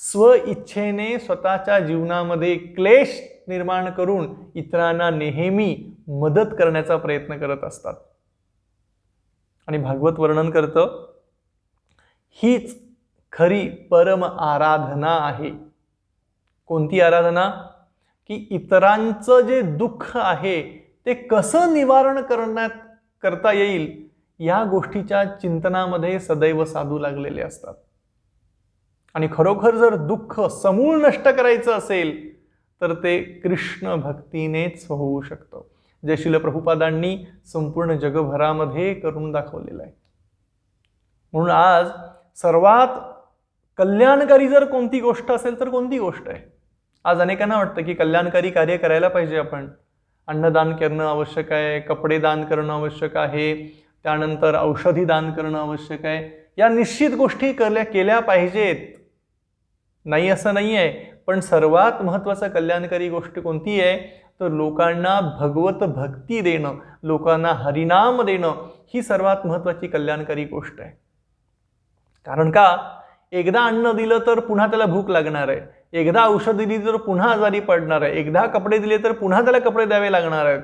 स्व इच्छेने स्वतःच्या जीवनामध्ये क्लेश निर्माण करून इतरांना नेहमी मदत करण्याचा प्रयत्न करत असतात. आणि भागवत वर्णन करतं, हीच खरी परम आराधना आहे. कोणती आराधना? की इतरांचं जे दुःख आहे ते कसं निवारण करता येईल या गोष्टीच्या चिंतनामध्ये सदैव साधू लागलेले असतात. आणि खरोखर जर दुःख समूळ नष्ट करायचं असेल तर ते कृष्ण भक्तीनेच होऊ शकतं, जे श्रील प्रभुपादांनी संपूर्ण जगभरामध्ये करून दाखवलेलं आहे. म्हणून आज सर्वात कल्याणकारी जर कोणती गोष्ट असेल तर कोणती गोष्ट आहे? आज अनेकांना वाटतं की कल्याणकारी कार्य करायला पाहिजे, आपण अन्नदान करणं आवश्यक आहे, कपडे दान करणं आवश्यक आहे, त्यानंतर औषधी दान करणं आवश्यक आहे. या निश्चित गोष्टी केल्या पाहिजेत, नाही असं नाही आहे. पण सर्वात महत्त्वाचं कल्याणकारी गोष्ट कोणती आहे? तर लोकांना भगवत भक्ती देणं, लोकांना हरिनाम देणं, ही सर्वात महत्त्वाची कल्याणकारी गोष्ट आहे. कारण का? एकदा अन्न दिलं तर पुन्हा त्याला भूक लागणार आहे, एकदा औषध दिली तर पुन्हा आजारी पडणार आहे, एकदा कपडे दिले तर पुन्हा त्याला कपडे द्यावे लागणार आहेत.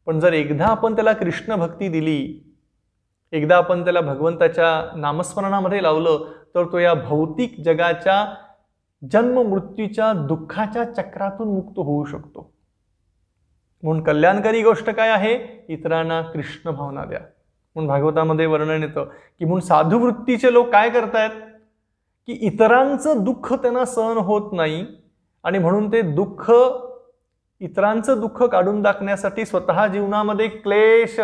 पण जर एकदा आपण त्याला कृष्ण भक्ती दिली, एकदा आपण त्याला भगवंताच्या नामस्मरणामध्ये लावलं तर तो या भौतिक जगाच्या जन्म मृत्यूच्या दुःखाच्या चक्रातून मुक्त होऊ शकतो. म्हणून कल्याणकारी गोष्ट काय आहे? इतरांना कृष्ण भावना द्या. म्हणून भागवतामध्ये वर्णन येतं की म्हणून साधू वृत्तीचे लोक काय करतायत की इतरांचं दुःख त्यांना सहन होत नाही आणि म्हणून ते दुःख, इतरांचं दुःख काढून टाकण्यासाठी स्वतः जीवनामध्ये क्लेश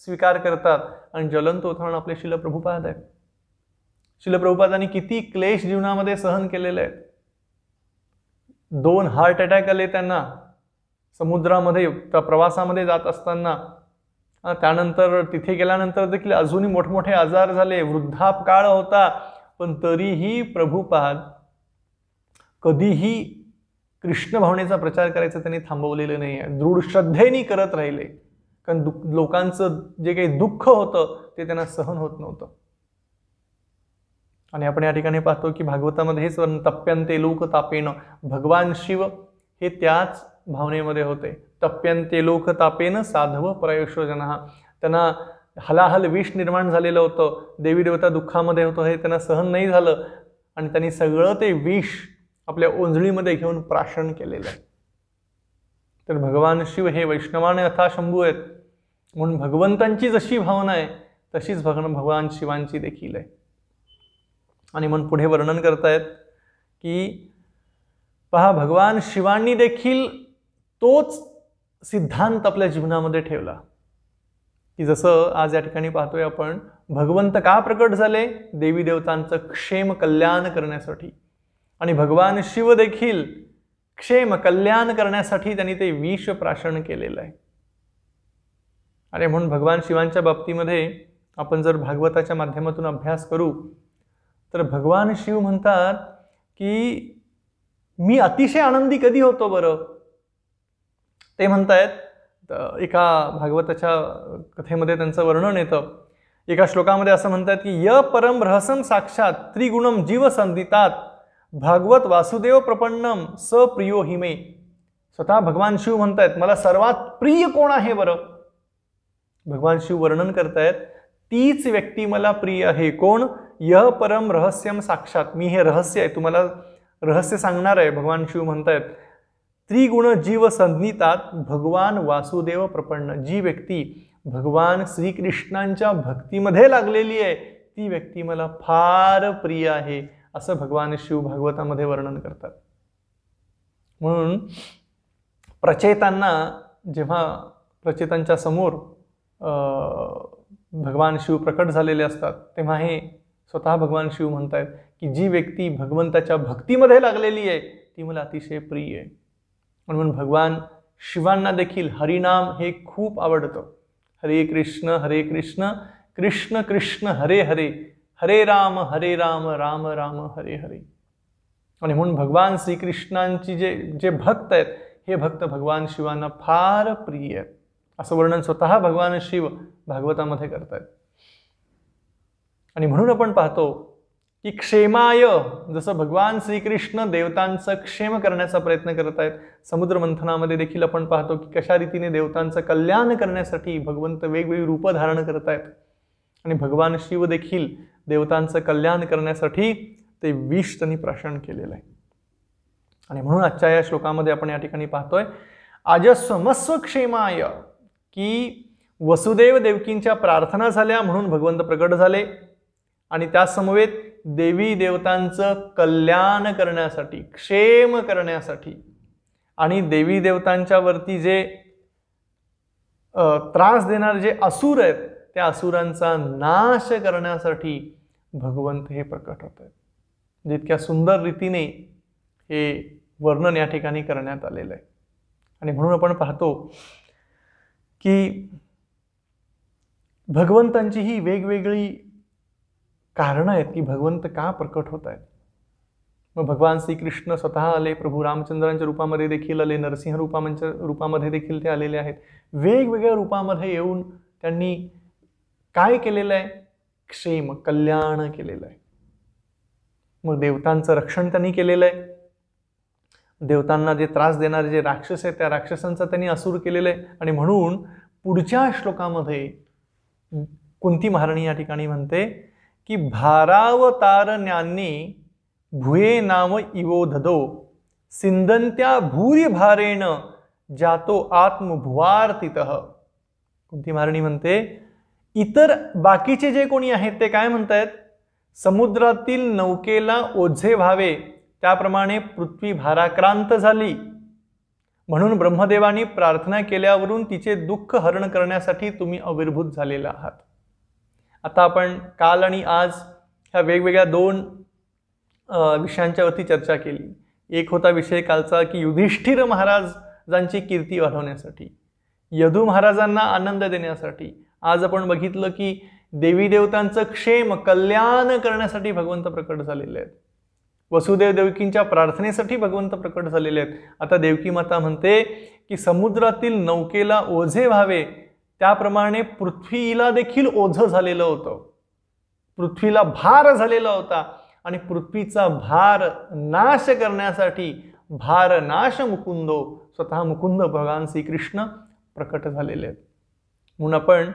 स्वीकार करतात. आणि ज्वलंत उदाहरण आपले श्रील प्रभुपाद आहेत. श्रील प्रभुपादांनी किती क्लेश जीवनामध्ये सहन केलेले आहेत. 2 हार्ट अटॅक आले त्यांना समुद्रामध्ये प्रवासामध्ये जात असताना. त्यानंतर तिथे गेल्यानंतर देखील अजूनही मोठमोठे आजार झाले, वृद्धापकाळ होता, पण तरीही प्रभुपाद कधीही कृष्ण भावनेचा प्रचार करायचा त्यांनी थांबवलेलं नाही आहे. दृढ श्रद्धेने करत राहिले, कारण लोकांचं जे काही दुःख होतं ते त्यांना सहन होत नव्हतं. आणि आपण या ठिकाणी पाहतो की भागवतामध्ये हेच तप्यंते लोकतापेन, भगवान शिव हे त्याच भावनेमध्ये होते. तप्यंते लोकतापेन साधव प्रयशो जनः, त्यांना हलाहल विष निर्माण झालेलं होतं, देवी देवता दुःखामध्ये होतं, हे त्यांना सहन नाही झालं आणि त्यांनी सगळं ते विष आपल्या ओंजळीमध्ये घेऊन प्राशन केलेलं आहे. तर भगवान शिव हे वैष्णवाने अथा शंभू आहेत. म्हणून भगवंतांची जशी भावना आहे तशीच भगवान शिवांची देखील आहे. आणि म्हणून पुढे वर्णन करतायत की पहा, भगवान शिवांनी देखील तोच सिद्धांत आपल्या जीवनामध्ये ठेवला की जसं आज या ठिकाणी पाहतोय आपण, भगवंत का प्रकट झाले? देवी देवतांचं क्षेम कल्याण करण्यासाठी. आणि भगवान शिव देखील क्षेम कल्याण करण्यासाठी त्यांनी ते विष प्राशन केलेलं आहे. आणि म्हणून भगवान शिवांच्या बाबतीमध्ये आपण जर भागवताच्या माध्यमातून अभ्यास करू तर भगवान शिव म्हणतात की मी अतिशय आनंदी कधी होतो बरं? ते म्हणतायत, एका भागवताच्या कथेमध्ये त्यांचं वर्णन येतं. एका श्लोकामध्ये असं म्हणतात की य परम रहसम साक्षात त्रिगुणम जीव संदितात भागवत वासुदेव प्रपन्नम स प्रियो हिमे. स्वतः भगवान शिव म्हणतायत मला सर्वात प्रिय कोण आहे बरं? भगवान शिव वर्णन करतायत तीच व्यक्ती मला प्रिय आहे. कोण? य परम रहस्यम साक्षात, मी हे रहस्य आहे, तुम्हाला रहस्य सांगणार आहे. भगवान शिव म्हणतायत त्रिगुण जीव संज्ञितात भगवान वासुदेव प्रपन्न, जी व्यक्ती भगवान श्रीकृष्णांच्या भक्तीमध्ये लागलेली आहे ती व्यक्ती मला फार प्रिय आहे, असं भगवान शिव भागवतामध्ये वर्णन करतात. म्हणून प्रचेतांना, जेव्हा प्रचेतांच्या समोर भगवान शिव प्रकट झालेले असतात तेव्हा हे स्वतः भगवान शिव म्हणतायत की जी व्यक्ती भगवंताच्या भक्तीमध्ये लागलेली आहे ती मला अतिशय प्रिय आहे. म्हणून भगवान शिवांना देखील हरिनाम हे खूप आवडतं. हरे कृष्ण कृष्ण कृष्ण हरे हरे, हरे राम राम राम हरे हरे. आणि म्हणून भगवान श्रीकृष्णांची जे भक्त आहेत हे भक्त भगवान शिवांना फार प्रिय आहेत, असं वर्णन स्वतः भगवान शिव भागवतामध्ये करतायत. आणि म्हणून आपण पाहतो की क्षेमाय, जसं भगवान श्रीकृष्ण देवतांचं क्षेम करण्याचा प्रयत्न करत आहेत, समुद्र मंथनामध्ये देखील आपण पाहतो की कशा रीतीने देवतांचं कल्याण करण्यासाठी भगवंत वेगवेगळी रूपं धारण करत आहेत. आणि भगवान शिव देखील देवतांचं कल्याण करण्यासाठी ते विष त्यांनी प्राशन केलेलं आहे. आणि म्हणून आजच्या या श्लोकामध्ये आपण या ठिकाणी पाहतोय आजस्वमस्व क्षेमाय, की वसुदेव देवकींच्या प्रार्थना झाल्या म्हणून भगवंत प्रकट झाले, आणि त्या समवेत देवी देवतांचं कल्याण करण्यासाठी, क्षेम करण्यासाठी, आणि देवी देवतांच्या वरती जे त्रास देणारे जे असुर आहेत त्या असुरांचा नाश करण्यासाठी भगवंत हे प्रकट होत आहेत. जितक्या सुंदर रीतीने हे वर्णन या ठिकाणी करण्यात आलेलं आहे. आणि म्हणून आपण पाहतो की भगवंतांची ही वेगवेगळी कारणं आहेत की भगवंत का प्रकट होत आहेत. मग भगवान श्रीकृष्ण स्वतः आले, प्रभू रामचंद्रांच्या रूपामध्ये देखील आले, नरसिंह रूपामध्ये देखील ते आलेले आहेत. वेगवेगळ्या रूपामध्ये येऊन त्यांनी काय केलेलं आहे? क्षेम, कल्याण केलेलं आहे. मग देवतांचं रक्षण त्यांनी केलेलं आहे. देवतांना जे त्रास देणारे जे राक्षस आहेत त्या राक्षसांचा त्यांनी असुर केलेलं आहे. आणि म्हणून पुढच्या श्लोकामध्ये कुंती महाराणी या ठिकाणी म्हणते की भारावतारण्यांनी भुये नाम इवोधदो सिंदंत्या भूरी भारेण जातो आत्मभुवार्तितः. कुंती महाराणी म्हणते इतर बाकीचे जे कोणी आहेत ते काय म्हणतायत? समुद्रातील नौकेला ओझे व्हावे त्याप्रमाणे पृथ्वी भाराक्रांत झाली, म्हणून ब्रह्मदेवानी प्रार्थना केल्यावरून तिचे दुःख हरण करण्यासाठी तुम्ही आविर्भूत झालेला आहात. आता आपण काल आणि आज ह्या वेगवेगळ्या दोन विषयांच्यावरती चर्चा केली. एक होता विषय कालचा की युधिष्ठिर महाराजांची कीर्ती वाढवण्यासाठी, यदू महाराजांना आनंद देण्यासाठी. आज आपण बघितलं की देवी देवतांचं क्षेम, कल्याण करण्यासाठी भगवंत प्रकट झालेले आहेत. वसुदेव देवकींच्या प्रार्थनेसाठी भगवंत प्रकट झालेले आहेत. आता देवकी माता म्हणते की समुद्रातील नौकेला ओझे व्हावे त्याप्रमाणे पृथ्वीला देखील ओझं झालेलं होतं, पृथ्वीला भार झालेला होता, आणि पृथ्वीचा भार नाश करण्यासाठी भारनाश मुकुंदो, स्वतः मुकुंद भगवान श्रीकृष्ण प्रकट झालेले आहेत. म्हणून आपण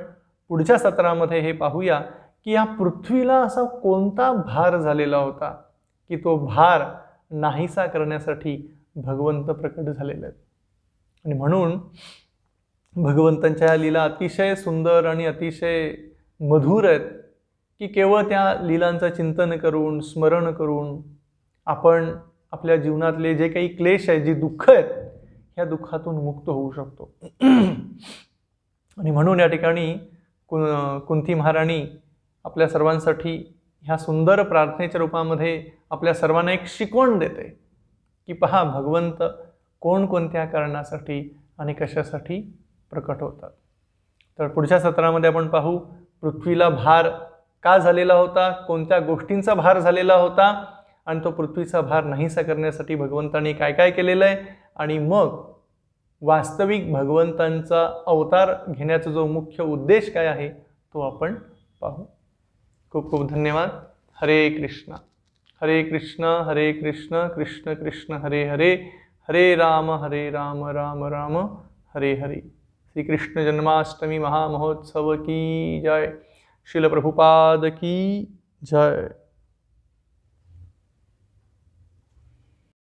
पुढच्या सत्रामध्ये हे पाहूया की या पृथ्वीला असा कोणता भार झालेला होता की तो भार नाहीसा करण्यासाठी भगवंत प्रकट झालेले आहेत. आणि म्हणून भगवंतांच्या या लीला अतिशय सुंदर आणि अतिशय मधुर आहेत की केवळ त्या लीलांचं चिंतन करून, स्मरण करून आपण आपल्या जीवनातले जे काही क्लेश आहेत, जी दुःख आहेत, ह्या दुःखातून मुक्त होऊ शकतो. आणि म्हणून या ठिकाणी कुंती महाराणी आपल्या सर्वांसाठी ह्या सुंदर प्रार्थनेच्या रूपामध्ये आपल्या सर्वांना एक शिकवण देते की पहा भगवंत कोणकोणत्या कारणासाठी आणि कशासाठी प्रकट होतात. तर पुढच्या सत्रामध्ये आपण पाहू पृथ्वीला भार का झालेला होता, कोणत्या गोष्टींचा भार झालेला होता, आणि तो पृथ्वीचा भार नाहीसा करण्यासाठी भगवंतांनी काय काय केलेलं आहे, आणि मग वास्तविक भगवंतांचा अवतार घेण्याचा जो मुख्य उद्देश काय आहे तो आपण पाहू. खूप खूप धन्यवाद. हरे कृष्ण कृष्ण कृष्ण हरे हरे, हरे राम राम राम हरे हरे. श्री कृष्ण जन्माष्टमी महामहोत्सव की जय. शिल प्रभुपाद की जय.